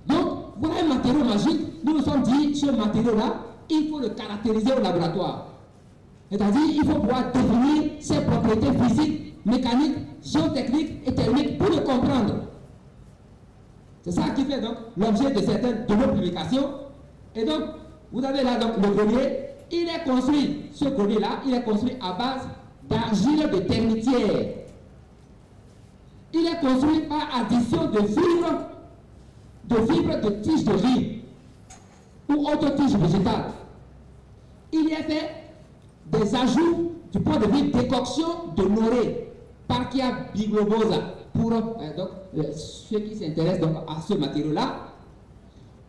Donc, voilà un matériau magique. Nous nous sommes dit, ce matériau-là, il faut le caractériser au laboratoire. C'est-à-dire, il faut pouvoir définir ses propriétés physiques, mécaniques, géotechniques et thermiques pour le comprendre. C'est ça qui fait donc l'objet de certaines de nos publications. Et donc, vous avez là donc le grenier. Il est construit, ce grenier-là, il est construit à base d'argile de termitière. Il est construit par addition de fibres de tiges de riz ou autres tiges végétales. Il y a fait des ajouts du point de vue décoction de Norée, Parkia biglobosa, pour ceux qui s'intéressent à ce matériau-là.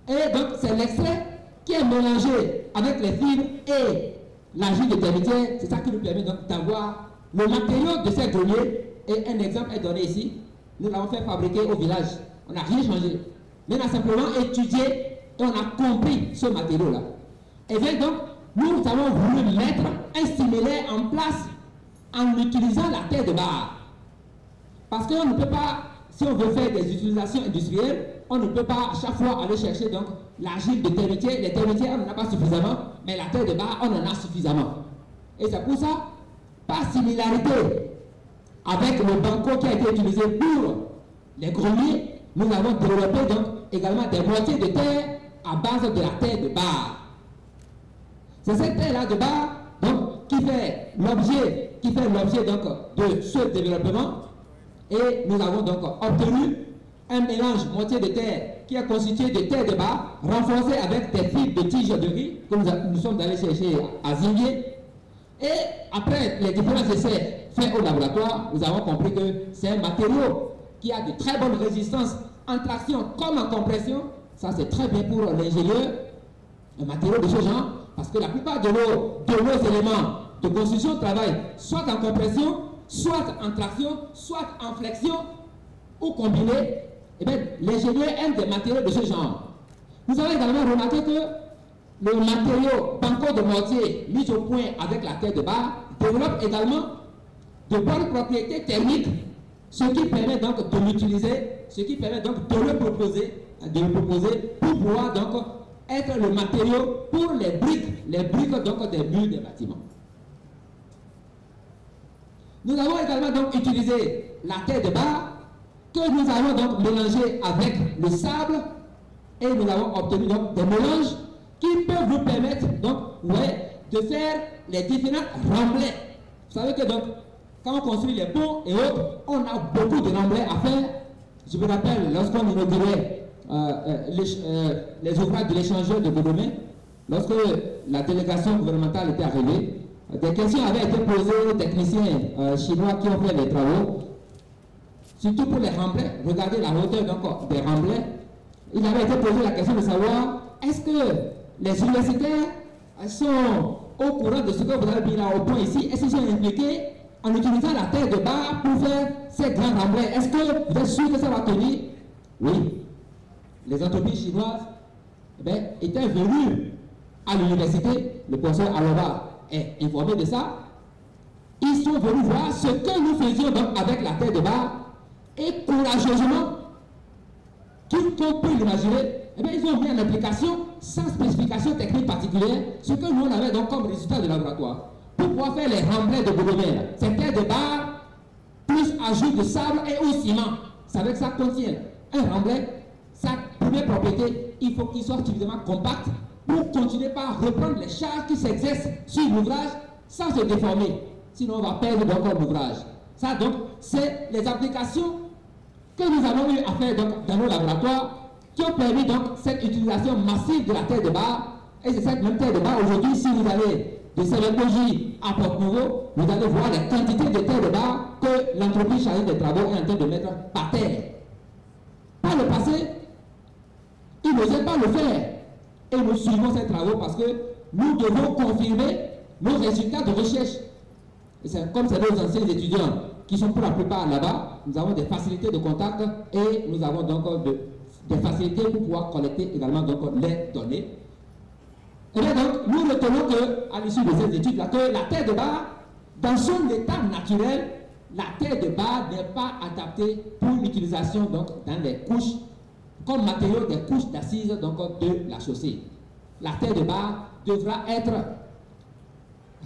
Et donc c'est l'extrait qui est mélangé avec les fibres et l'argile de termitière. C'est ça qui nous permet donc d'avoir le matériau de ces greniers. Et un exemple est donné ici. Nous l'avons fait fabriquer au village. On n'a rien changé. Mais on a simplement étudié et on a compris ce matériau-là. Et bien donc, nous avons voulu mettre un similaire en place en utilisant la terre de barre. Parce qu'on ne peut pas, si on veut faire des utilisations industrielles, on ne peut pas à chaque fois aller chercher donc l'argile de termitière. Les termitières, on n'en a pas suffisamment, mais la terre de barre, on en a suffisamment. Et c'est pour ça, par similarité avec le banco qui a été utilisé pour les greniers, nous avons développé donc également des moitiés de terre à base de la terre de barre. C'est cette terre-là de barre donc, qui fait l'objet donc de ce développement. Et nous avons donc obtenu un mélange moitié de terre qui est constitué de terre de barre renforcée avec des fibres de tiges de riz que nous sommes allés chercher à Zinguier. Et après les différents essais faits au laboratoire, nous avons compris que c'est un matériau qui a de très bonnes résistances en traction comme en compression. Ça c'est très bien pour l'ingénieur, un matériau de ce genre, parce que la plupart de nos éléments de construction travaillent soit en compression, soit en traction, soit en flexion ou combiné. Eh bien, l'ingénieur aime des matériaux de ce genre. Nous avons également remarqué que le matériau banco de mortier mis au point avec la terre de barre développe également de bonnes propriétés thermiques, ce qui permet donc de l'utiliser, ce qui permet donc de le proposer pour pouvoir donc être le matériau pour les briques donc des murs des bâtiments. Nous avons également donc utilisé la terre de bar que nous avons donc mélangé avec le sable et nous avons obtenu donc des mélanges qui peuvent nous permettre donc de faire les différents remblais. Vous savez que donc quand on construit les ponts et autres, on a beaucoup de remblais à faire. Je me rappelle lorsqu'on inaugurait les ouvrages de l'échangeur de Godomé, lorsque la délégation gouvernementale était arrivée, des questions avaient été posées aux techniciens chinois qui ont fait les travaux, surtout pour les remblais. Regardez la hauteur donc des remblais. Il avait été posé la question de savoir est-ce que les universitaires sont au courant de ce que vous avez mis là au point ici, est-ce qu'ils sont impliqués en utilisant la terre de bar pour faire ces grands remblais? Est-ce que vous êtes sûr que ça va tenir? Oui. Les entreprises chinoises étaient venues à l'université, le professeur Aloba est informé de ça. Ils sont venus voir ce que nous faisions donc avec la terre de bar et courageusement, tout qu'on peut l'imaginer, ils ont mis en application sans spécification technique particulière ce que nous on avait donc comme résultat de laboratoire pour pouvoir faire les remblais de Godomé. Cette terre de bar plus ajout de sable et au ciment. Vous savez que ça contient un remblai. Sa première propriété, il faut qu'il soit suffisamment compact pour continuer par reprendre les charges qui s'exercent sur l'ouvrage sans se déformer. Sinon, on va perdre encore l'ouvrage. Ça, donc, c'est les applications que nous avons eu à faire donc, dans nos laboratoires qui ont permis donc cette utilisation massive de la terre de bar. Et c'est cette même terre de bar aujourd'hui, si vous allez de Sélécogie à Porte-Nouveau, vous allez voir les quantités de terre de bar que l'entreprise chargée des travaux est en train de mettre par terre. Par le passé, ils n'osaient pas le faire. Et nous suivons ces travaux parce que nous devons confirmer nos résultats de recherche. Et c'est comme c'est nos anciens étudiants qui sont pour la plupart là-bas, nous avons des facilités de contact et nous avons donc des facilités pour pouvoir collecter également donc les données. Et bien donc, nous retenons qu'à l'issue de ces études-là, que la terre de bar, dans son état naturel, la terre de bar n'est pas adaptée pour l'utilisation donc dans les couches, comme matériau des couches d'assises donc de la chaussée. La terre de bar devra être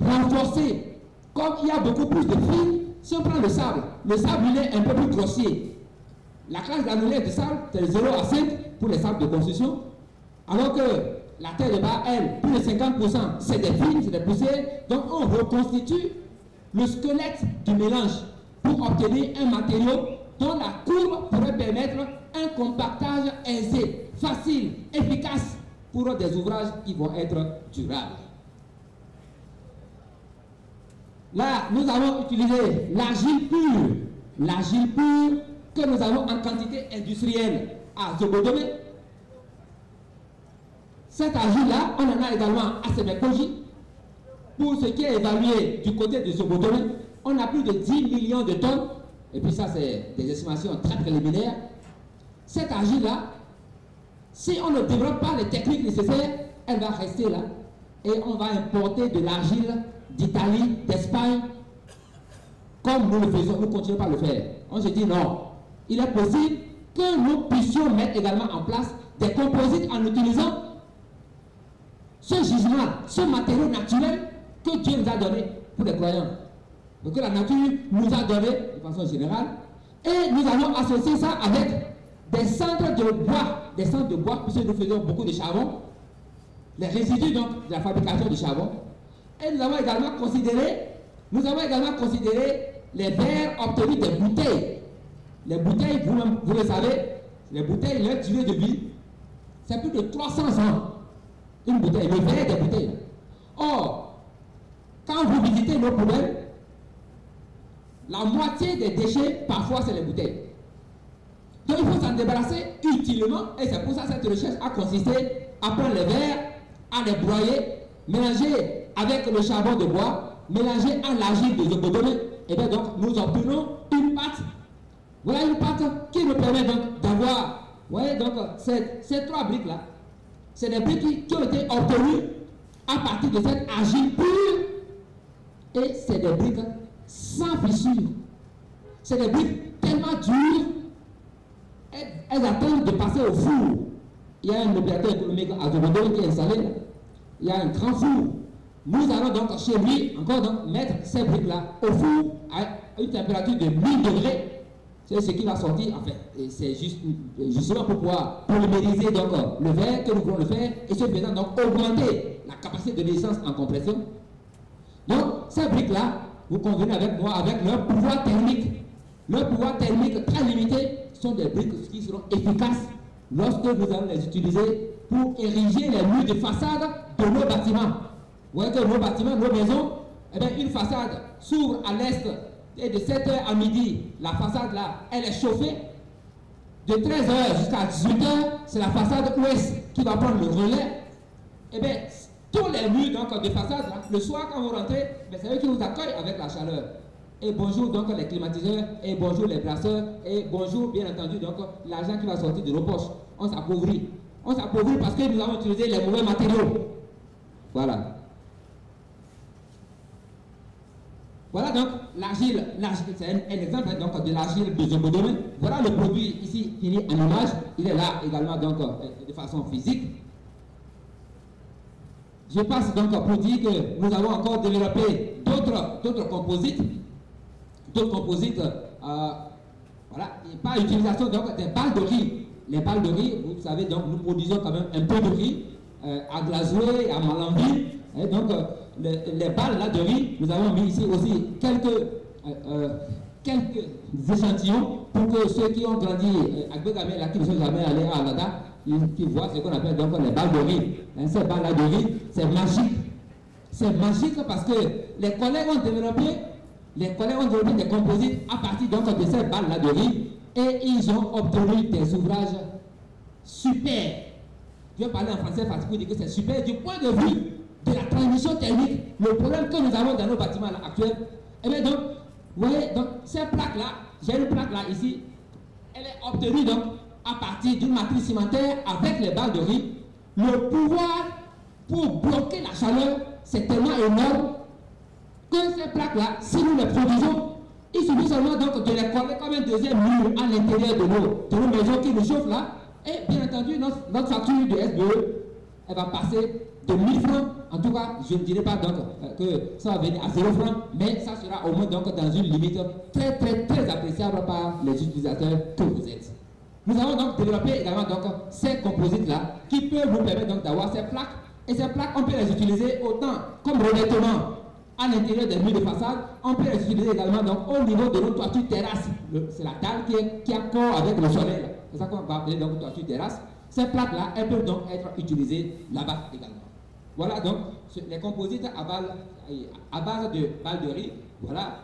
renforcée. Comme il y a beaucoup plus de fils, si on prend le sable il est un peu plus grossier. La classe granulaire du sable, c'est 0 à 5 pour les sables de construction, alors que la terre de bar, elle, plus de 50%, c'est des fils, c'est des poussières. Donc on reconstitue le squelette du mélange pour obtenir un matériau dont la courbe pourrait permettre un compactage aisé, facile, efficace pour des ouvrages qui vont être durables. Là, nous avons utilisé l'argile pure que nous avons en quantité industrielle à Zobodomé. Cette argile-là, on en a également à Sémékoji. Pour ce qui est évalué du côté de Zobodomé, on a plus de 10 millions de tonnes. Et puis ça, c'est des estimations très préliminaires. Cette argile-là, si on ne développe pas les techniques nécessaires, elle va rester là. Et on va importer de l'argile d'Italie, d'Espagne, comme nous le faisons, nous continuons pas à le faire. On se dit non. Il est possible que nous puissions mettre également en place des composites en utilisant ce gisement, ce matériau naturel que Dieu nous a donné pour les croyants. Donc que la nature nous a donné de façon générale. Et nous avons associé ça avec des centres de bois, puisque nous faisons beaucoup de charbon, les résidus donc de la fabrication du charbon. Et nous avons également considéré les verres obtenus des bouteilles. Les bouteilles, vous le savez, les bouteilles, leur durée de vie, c'est plus de 300 ans. Une bouteille, le verre des bouteilles. Or, quand vous visitez nos poubelles, la moitié des déchets, parfois, c'est les bouteilles. Donc, il faut s'en débarrasser utilement, et c'est pour ça que cette recherche a consisté à prendre les verres, à les broyer, mélanger avec le charbon de bois, mélanger à l'argile de Zobodomé, et bien donc, nous obtenons une pâte. Voilà une pâte qui nous permet donc d'avoir, vous voyez, donc, ces trois briques-là, c'est des briques qui ont été obtenues à partir de cette argile pure, et c'est des briques sans fissure. C'est des briques tellement dures, elles attendent de passer au four. il y a un opérateur économique à Zobodo qui est installé. Il y a un grand four. Nous allons donc chez lui encore donc mettre ces briques-là au four à une température de 1000 degrés. C'est ce qui va sortir, en fait. Et c'est justement pour pouvoir polymériser donc le verre que nous voulons le faire et ce faisant donc augmenter la capacité de l'essence en compression. Donc, ces briques-là, vous convenez avec moi, avec leur pouvoir thermique. Leur pouvoir thermique très limité sont des briques qui seront efficaces lorsque nous allons les utiliser pour ériger les murs de façade de nos bâtiments. Vous voyez que nos bâtiments, nos maisons, eh bien, une façade s'ouvre à l'est et de 7h à midi, la façade là, elle est chauffée. De 13h jusqu'à 18h, c'est la façade ouest qui va prendre le relais. Eh bien, tous les murs donc, de façade, là, le soir quand vous rentrez, c'est eux qui vous accueillent avec la chaleur. Et bonjour donc les climatiseurs, et bonjour les brasseurs, et bonjour bien entendu donc l'argent qui va sortir de nos poches. On s'appauvrit. On s'appauvrit parce que nous avons utilisé les mauvais matériaux. Voilà. Voilà donc l'argile, c'est un exemple donc, de l'argile de Zobodo. Voilà le produit ici fini en image. Il est là également donc de façon physique. Je passe donc pour dire que nous avons encore développé d'autres composites. D'autres composites, voilà, et par utilisation donc des balles de riz. Les balles de riz, vous savez, donc nous produisons quand même un peu de riz à Glazoué, à Malanville. Et donc les balles là de riz, nous avons mis ici aussi quelques échantillons pour que ceux qui ont grandi à Bégamé, là, qui ne sont jamais allés à Alada, qui voient ce qu'on appelle donc les balles de riz. Ces balles là de riz, c'est magique. C'est magique parce que les collègues ont développé des composites à partir donc de ces balles là de riz et ils ont obtenu des ouvrages super. Je vais parler en français parce que vous dites que c'est super du point de vue de la transmission thermique. Le problème que nous avons dans nos bâtiments là, actuels, et bien donc, vous voyez, donc ces plaques là, j'ai une plaque là ici, elle est obtenue donc à partir d'une matrice cimentaire avec les balles de riz. Le pouvoir pour bloquer la chaleur, c'est tellement énorme que ces plaques-là, si nous les produisons, il suffit seulement donc de les coller comme un deuxième mur à l'intérieur de nos maisons qui nous chauffent là. Et bien entendu, notre facture de SBE, elle va passer de 1000 francs. En tout cas, je ne dirais pas donc que ça va venir à 0 francs, mais ça sera au moins donc dans une limite très très très appréciable par les utilisateurs que vous êtes. Nous avons donc développé également donc ces composites-là qui peuvent nous permettre donc d'avoir ces plaques. Et ces plaques, on peut les utiliser autant comme revêtement à l'intérieur des murs de façade. On peut les utiliser également donc, au niveau de nos toitures terrasses. C'est la dalle qui accorde avec le soleil. C'est ça qu'on va appeler donc toiture terrasse. Ces plaques-là, elles peuvent donc être utilisées là-bas également. Voilà donc les composites à base de balles de riz. Voilà.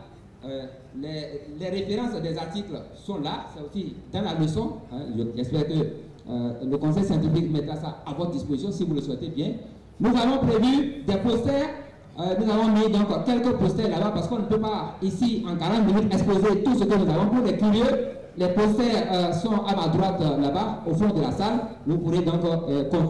Les références des articles sont là, c'est aussi dans la leçon. J'espère que le conseil scientifique mettra ça à votre disposition si vous le souhaitez bien. Nous avons prévu des posters. Nous avons mis donc quelques posters là-bas parce qu'on ne peut pas ici en 40 minutes exposer tout ce que nous avons. Pour les curieux, les posters sont à ma droite là-bas au fond de la salle. Vous pourrez donc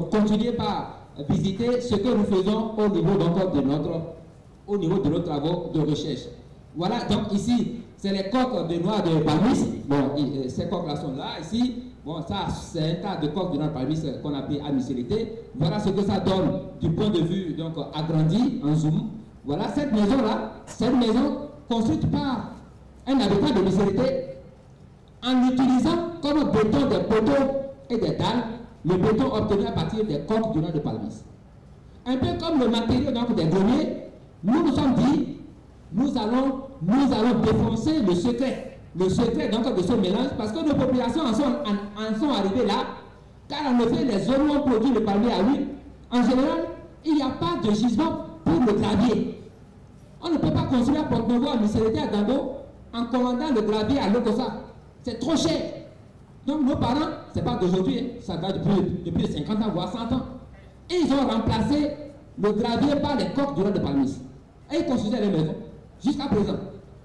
continuer par visiter ce que nous faisons au niveau donc de nos travaux de recherche. Voilà, donc ici, c'est les coques de noix de palmis. Bon, ces coques-là sont là, ici. Bon, ça, c'est un tas de coques de noix de palmis qu'on appelle à Michelité. Voilà ce que ça donne du point de vue, donc, agrandi, en zoom. Voilà, cette maison-là, c'est une maison construite par un habitant de Michelité en utilisant comme béton des poteaux et des dalles, le béton obtenu à partir des coques de noix de palmis. Un peu comme le matériau donc, des greniers, nous nous sommes dit, nous allons défoncer le secret donc de ce mélange parce que nos populations en sont arrivées là, car en effet les zones où on produit le palmier à huile, en général, il n'y a pas de gisement pour le gravier. On ne peut pas construire à Porte-Nouveau, à Michelité, à Dando, en commandant le gravier à Lokosa. C'est trop cher. Donc nos parents, c'est pas d'aujourd'hui, hein, ça date depuis 50 ans, voire 100 ans. Et ils ont remplacé le gravier par les coques de noix de palmis. Et ils construisaient les maisons. Jusqu'à présent,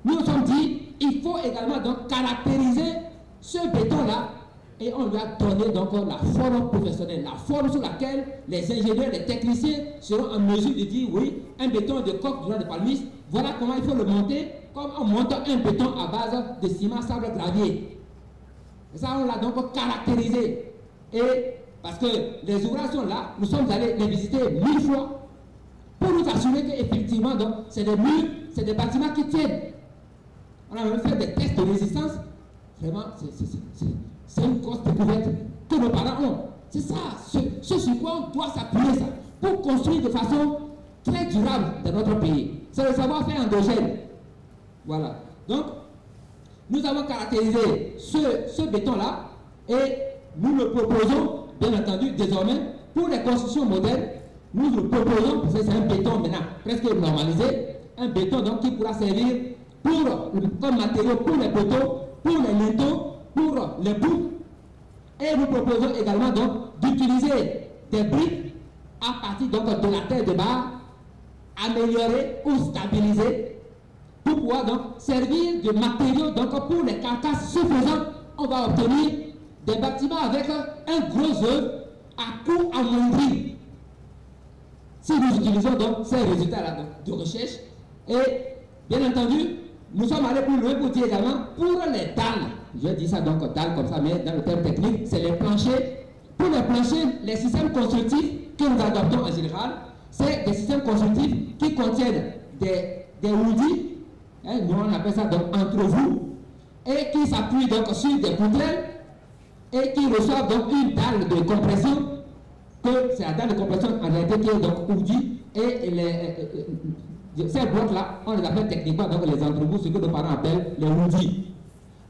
nous nous sommes dit, il faut également donc caractériser ce béton-là et on lui a donné donc la forme professionnelle, la forme sur laquelle les ingénieurs, les techniciens seront en mesure de dire oui, un béton de coque de noix de palmis, voilà comment il faut le monter, comme on monte un béton à base de ciment, sable, gravier. Et ça, on l'a donc caractérisé. Et Parce que les ouvrages sont là, nous sommes allés les visiter 1000 fois pour nous assurer qu'effectivement, c'est des murs, c'est des bâtiments qui tiennent. On a même fait des tests de résistance. Vraiment, c'est une grosse découverte que nos parents ont. C'est ça, ce sur quoi on doit s'appuyer ça, pour construire de façon très durable dans notre pays. C'est le savoir-faire endogène. Voilà. Donc, nous avons caractérisé ce béton-là et nous le proposons, bien entendu, désormais, pour les constructions modernes. Nous le proposons, parce que c'est un béton maintenant presque normalisé, un béton donc qui pourra servir comme matériau pour les poteaux, pour les linteaux, pour les poutres. Et nous proposons également donc d'utiliser des briques à partir donc de la terre de barre, améliorer ou stabiliser pour pouvoir donc servir de matériaux donc pour les carcasses. Ce faisant, on va obtenir des bâtiments avec un gros œuvre à coût amoindri. Si nous utilisons donc ces résultats-là de recherche, et bien entendu, nous sommes allés plus loin pour dire également pour les dalles. Je dis ça donc dalles comme ça, mais dans le terme technique, c'est les planchers. Pour les planchers, les systèmes constructifs que nous adoptons en général, c'est des systèmes constructifs qui contiennent des houdis, hein, nous on appelle ça donc entre vous, et qui s'appuient donc sur des poutrelles et qui reçoivent donc une dalle de compression, que c'est la dalle de compression en réalité qui est donc houdis, et ces blocs-là, on les appelle techniquement donc les entrevous, ce que nos parents appellent les houdis.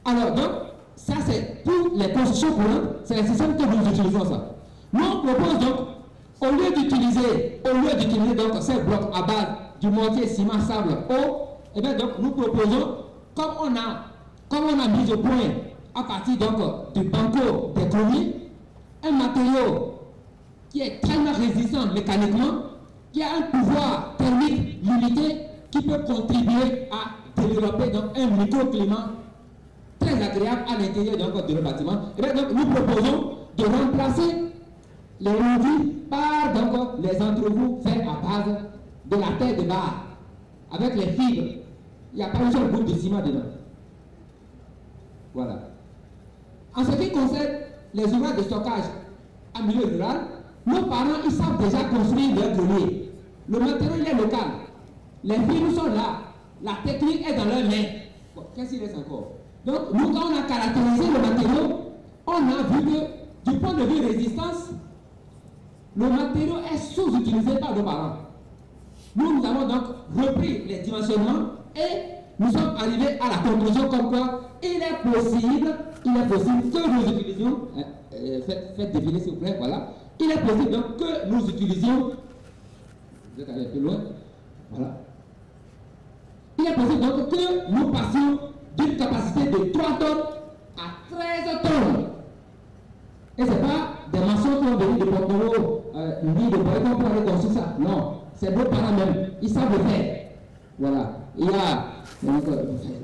Alors donc, ça c'est pour les constructions courantes, c'est le système que nous utilisons ça. Nous on propose donc, au lieu d'utiliser donc ces blocs à base du mortier, ciment, sable, eau, et bien donc nous proposons, comme on a mis au point à partir donc du banco des communes, un matériau qui est tellement résistant mécaniquement, qui a un pouvoir thermique limité, qui peut contribuer à développer donc un microclimat très agréable à l'intérieur de le bâtiment. Et bien donc nous proposons de remplacer les houdis par donc les entrevous faits à base de la terre de barre, avec les fibres. Il n'y a pas un seul goutte de ciment dedans. Voilà. En ce qui concerne les ouvrages de stockage en milieu rural, nos parents, ils savent déjà construire leur grenier. Le matériel est local. Les fibres sont là. La technique est dans leurs mains. Bon, qu'est-ce qu'il reste encore? Donc, nous, quand on a caractérisé le matériau, on a vu que, du point de vue résistance, le matériau est sous-utilisé par nos parents. Nous avons donc repris les dimensionnements et nous sommes arrivés à la conclusion comme quoi il est possible que nous utilisions, faites défiler s'il vous plaît, voilà, il est possible donc que nous utilisions, vous êtes allé un peu loin, voilà, il est possible donc que nous passions d'une capacité de 3 tonnes à 13 tonnes. Et ce n'est pas des maçons qui ont venu de Porto, ni de Boycon pour aller construire ça. Non, c'est nos parents même. Ils savent le faire. Voilà. Il y a donc,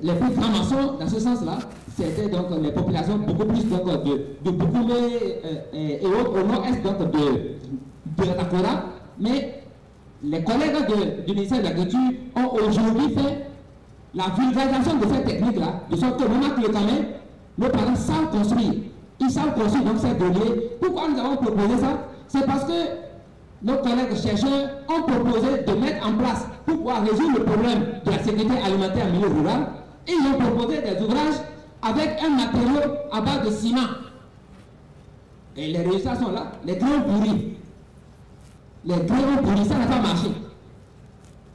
les plus grands maçons, dans ce sens-là, c'était donc les populations beaucoup plus donc, de Boukoumé et autres au nord-est donc de la Takora. Mais les collègues du ministère de l'Agriculture ont aujourd'hui fait la vulgarisation de cette technique-là, de sorte que maintenant que le camin, nos parents savent construire. Ils savent construire donc ces greniers. Pourquoi nous avons proposé ça? C'est parce que nos collègues chercheurs ont proposé de mettre en place, pour pouvoir résoudre le problème de la sécurité alimentaire en milieu rural, et ils ont proposé des ouvrages avec un matériau à base de ciment. Et les résultats sont là, les grains pourris. Les grains pourris, ça n'a pas marché.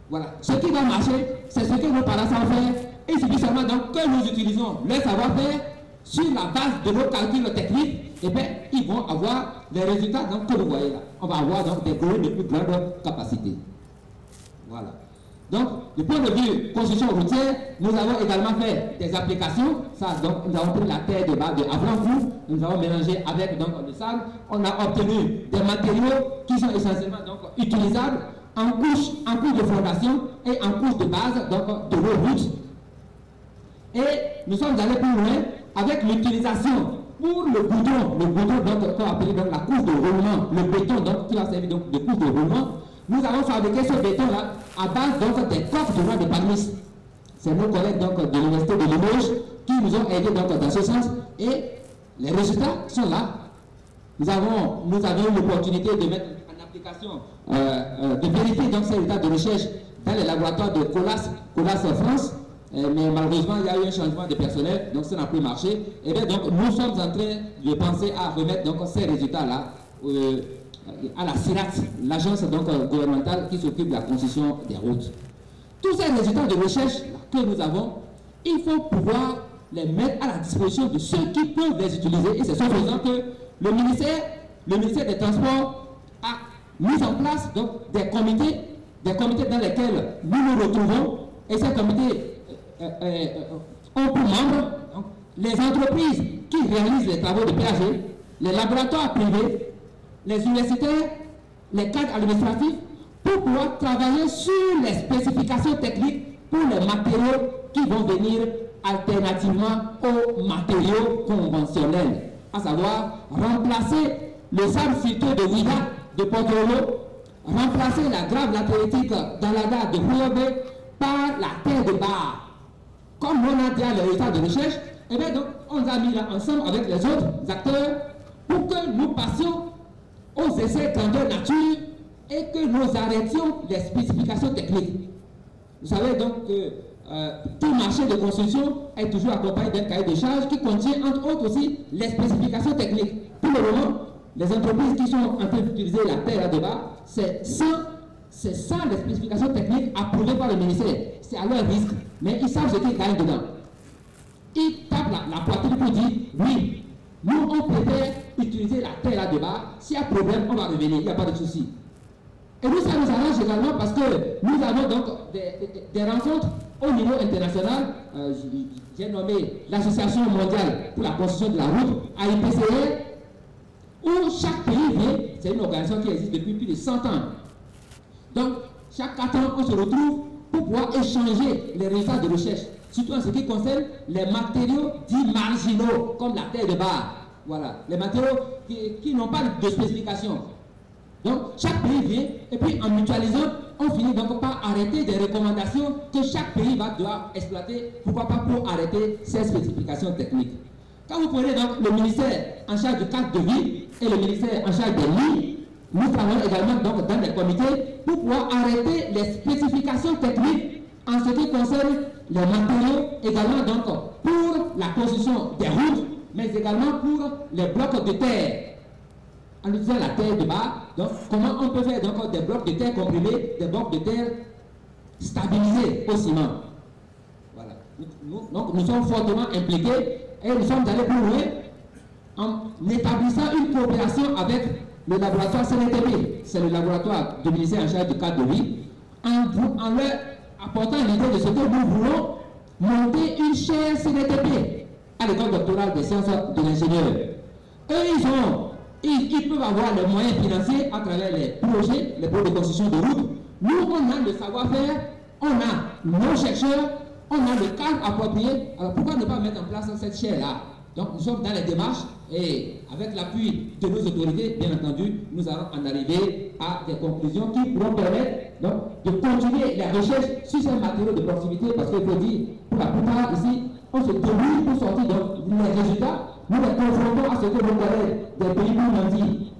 Voilà. Ce qui va marcher, c'est ce que nos parents savent faire. Et il suffit seulement donc que nous utilisons leur savoir-faire sur la base de nos calculs techniques, et bien, ils vont avoir les résultats donc, que vous voyez là. On va avoir donc des greniers de plus grande capacité. Voilà. Donc, du point de vue construction routière, nous avons également fait des applications. Ça, donc, nous avons pris la terre de base de Avlancourt, nous avons mélangé avec donc, le sable. On a obtenu des matériaux qui sont essentiellement donc, utilisables en couche de fondation et en couche de base donc, de nos routes. Et nous sommes allés plus loin avec l'utilisation pour le goudron donc qu'on appelle donc la couche de roulement, le béton donc qui va servir donc de couche de roulement. Nous avons fabriqué ce béton-là à base donc des coques de noix de palmiste. C'est nos collègues donc de l'université de Limoges qui nous ont aidés donc dans ce sens et les résultats sont là. nous avions eu l'opportunité de mettre en application, de vérifier donc ces résultats de recherche dans les laboratoires de Colas France, mais malheureusement il y a eu un changement de personnel, donc ça n'a plus marché. Et bien donc nous sommes en train de penser à remettre donc ces résultats-là à la CIRAT, l'agence donc gouvernementale qui s'occupe de la construction des routes. Tous ces résultats de recherche que nous avons, il faut pouvoir les mettre à la disposition de ceux qui peuvent les utiliser. Et c'est ce faisant que le ministère des Transports a mis en place donc, des comités dans lesquels nous nous retrouvons. Et ces comités ont pour membres donc, les entreprises qui réalisent les travaux de péage, les laboratoires privés, les universitaires, les cadres administratifs, pour pouvoir travailler sur les spécifications techniques pour les matériaux qui vont venir alternativement aux matériaux conventionnels, à savoir remplacer le sable filtré de Ouida de Porto-Novo, remplacer la grave latéritique d'Alada de Fouillobé par la terre de barre. Comme on a déjà le résultat de recherche, et bien donc on a mis là ensemble avec les autres acteurs pour que nous passions aux essais grandeur nature et que nous arrêtions les spécifications techniques. Vous savez donc que tout marché de construction est toujours accompagné d'un cahier de charges qui contient entre autres aussi les spécifications techniques. Pour le moment, les entreprises qui sont en train d'utiliser la terre là-bas, c'est sans les spécifications techniques approuvées par le ministère. C'est à leur risque, mais ils savent ce qu'ils gagnent dedans. Ils tapent la poitrine pour dire oui, nous on préfère utiliser la terre là-bas. S'il y a problème, on va revenir, il n'y a pas de souci. Et nous, ça nous arrange également parce que nous avons donc des rencontres au niveau international. J'ai nommé l'Association mondiale pour la construction de la route, AIPCR, où chaque pays vient, c'est une organisation qui existe depuis plus de 100 ans. Donc, chaque 4 ans, on se retrouve pour pouvoir échanger les résultats de recherche, surtout en ce qui concerne les matériaux dits marginaux, comme la terre de barre. Voilà, les matériaux qui n'ont pas de spécification. Donc, chaque pays vient, et puis en mutualisant, on finit donc par arrêter des recommandations que chaque pays va devoir exploiter, pourquoi pas pour arrêter ces spécifications techniques. Quand vous prenez donc le ministère en charge du cadre de vie et le ministère en charge des lignes, nous travaillons également donc dans des comités pour pouvoir arrêter les spécifications techniques en ce qui concerne les matériaux, également donc pour la construction des routes, mais également pour les blocs de terre. En utilisant la terre de bas, donc comment on peut faire donc des blocs de terre comprimés, des blocs de terre stabilisés au ciment. Voilà. Donc nous sommes fortement impliqués et nous sommes allés plus loin en établissant une coopération avec le laboratoire CNTP, c'est le laboratoire du ministère en charge du cadre de vie, en leur apportant l'idée de ce que nous voulons monter une chaire CNTP à l'école doctorale des sciences de l'ingénieur. Eux, ils peuvent avoir les moyens financiers à travers les projets de construction de routes. Nous, on a le savoir-faire, on a nos chercheurs, on a le cadre approprié. Alors pourquoi ne pas mettre en place cette chaire-là? Donc nous sommes dans les démarches et avec l'appui de nos autorités, bien entendu, nous allons en arriver à des conclusions qui pourront permettre donc, de continuer la recherche sur ces matériaux de proximité, parce qu'il faut dire, pour la plupart ici, on se débrouille pour sortir donc, les résultats. Nous les confrontons à ce que nos collègues des pays nous dit.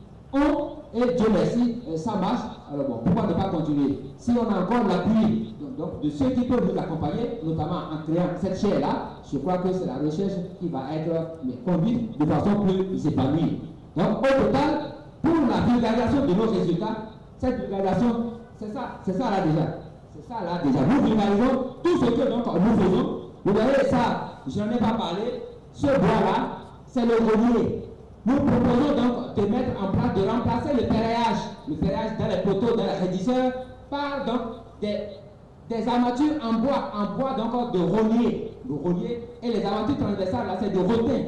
Et Dieu merci, ça marche. Alors bon, pourquoi ne pas continuer? Si on a encore l'appui donc, de ceux qui peuvent nous accompagner, notamment en créant cette chaire-là, je crois que c'est la recherche qui va être conduite de façon plus épanouie. Donc au total, pour la vulgarisation de nos résultats, cette vulgarisation, c'est ça là déjà. C'est ça là déjà. Nous vulgarisons tout ce que donc, nous faisons. Vous voyez ça, je n'en ai pas parlé. Ce bois-là, c'est le renier. Nous proposons donc de mettre en place, de remplacer le ferraillage dans les poteaux, dans les raidisseurs, par donc des armatures en bois donc de renier. Le renier et les armatures transversales, là, c'est de rotin.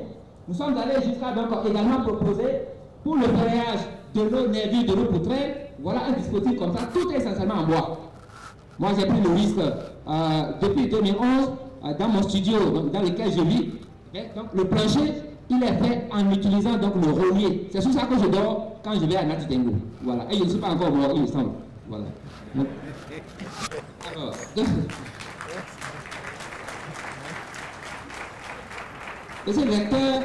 Nous sommes allés jusqu'à donc également proposer pour le ferraillage de nos nervures, de nos poutrelles, voilà un dispositif comme ça, tout est essentiellement en bois. Moi, j'ai pris le risque depuis 2011 dans mon studio dans lequel je vis. Donc, le plancher, il est fait en utilisant donc le renier. C'est sur ça que je dors quand je vais à Natitengo. Voilà. Et je ne suis pas encore mort, il me semble. Voilà. Donc, alors, monsieur le recteur,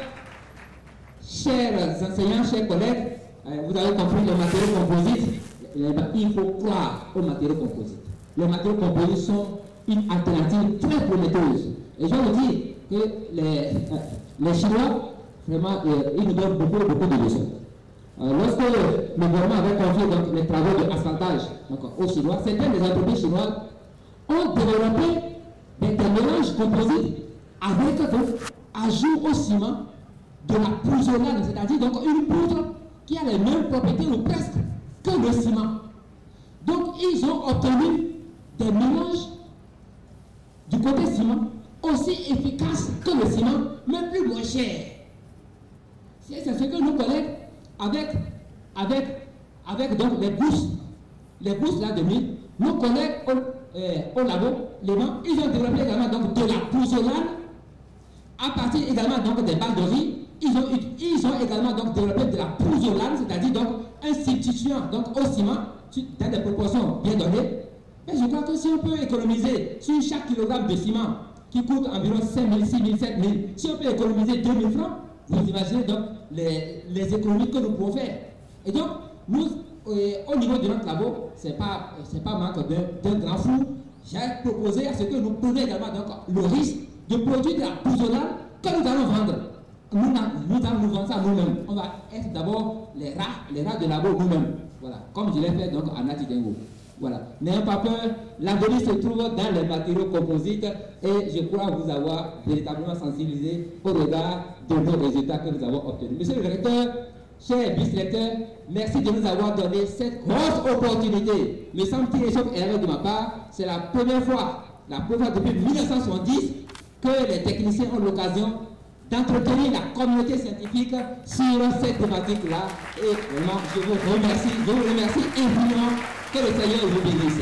chers enseignants, chers collègues, vous avez compris les matériaux composites. Il faut croire aux matériaux composites. Les matériaux composites sont une alternative très prometteuse. Et je vous dis que les Chinois, vraiment, ils nous donnent beaucoup de leçons. Lorsque le gouvernement avait confié donc, les travaux d'asphaltage aux Chinois, certaines des entreprises chinoises ont développé des mélanges composites avec ajout au ciment de la pouzzolane, c'est-à-dire donc une poudre qui a les mêmes propriétés ou presque que le ciment. Donc ils ont obtenu des mélanges du côté ciment aussi efficaces que le ciment, mais plus moins cher. C'est ce que nos collègues, avec donc les bourses là de mine, nos collègues au labo, ils ont développé également donc de la pouzzolane à partir également donc des balles de riz. Ils ont également donc développé de la pouzzolane, c'est-à-dire donc un substituant donc au ciment dans des proportions bien données. Mais je crois que si on peut économiser sur chaque kilogramme de ciment qui coûte environ 5 000, 6 000, 7 000, si on peut économiser 2 000 francs, vous imaginez donc les économies que nous pouvons faire. Et donc, nous, au niveau de notre labo, ce n'est pas manque d'un grand fou. J'ai proposé à ce que nous prenions également donc, le risque de produire de la pouzzolane que nous allons vendre. Nous allons nous vendre ça nous-mêmes. On va être d'abord les rats de labo nous-mêmes. Voilà, comme je l'ai fait donc à Natidingo. Voilà. N'ayez pas peur, l'avenir se trouve dans les matériaux composites et je crois vous avoir véritablement sensibilisé au regard de nos résultats que nous avons obtenus. Monsieur le directeur, chers vice-directeurs, merci de nous avoir donné cette grosse opportunité. Me semble-t-il, et sauf erreur de ma part, c'est la première fois depuis 1970 que les techniciens ont l'occasion d'entretenir la communauté scientifique sur cette thématique-là. Et vraiment, je vous remercie infiniment. Que le Seigneur vous bénisse.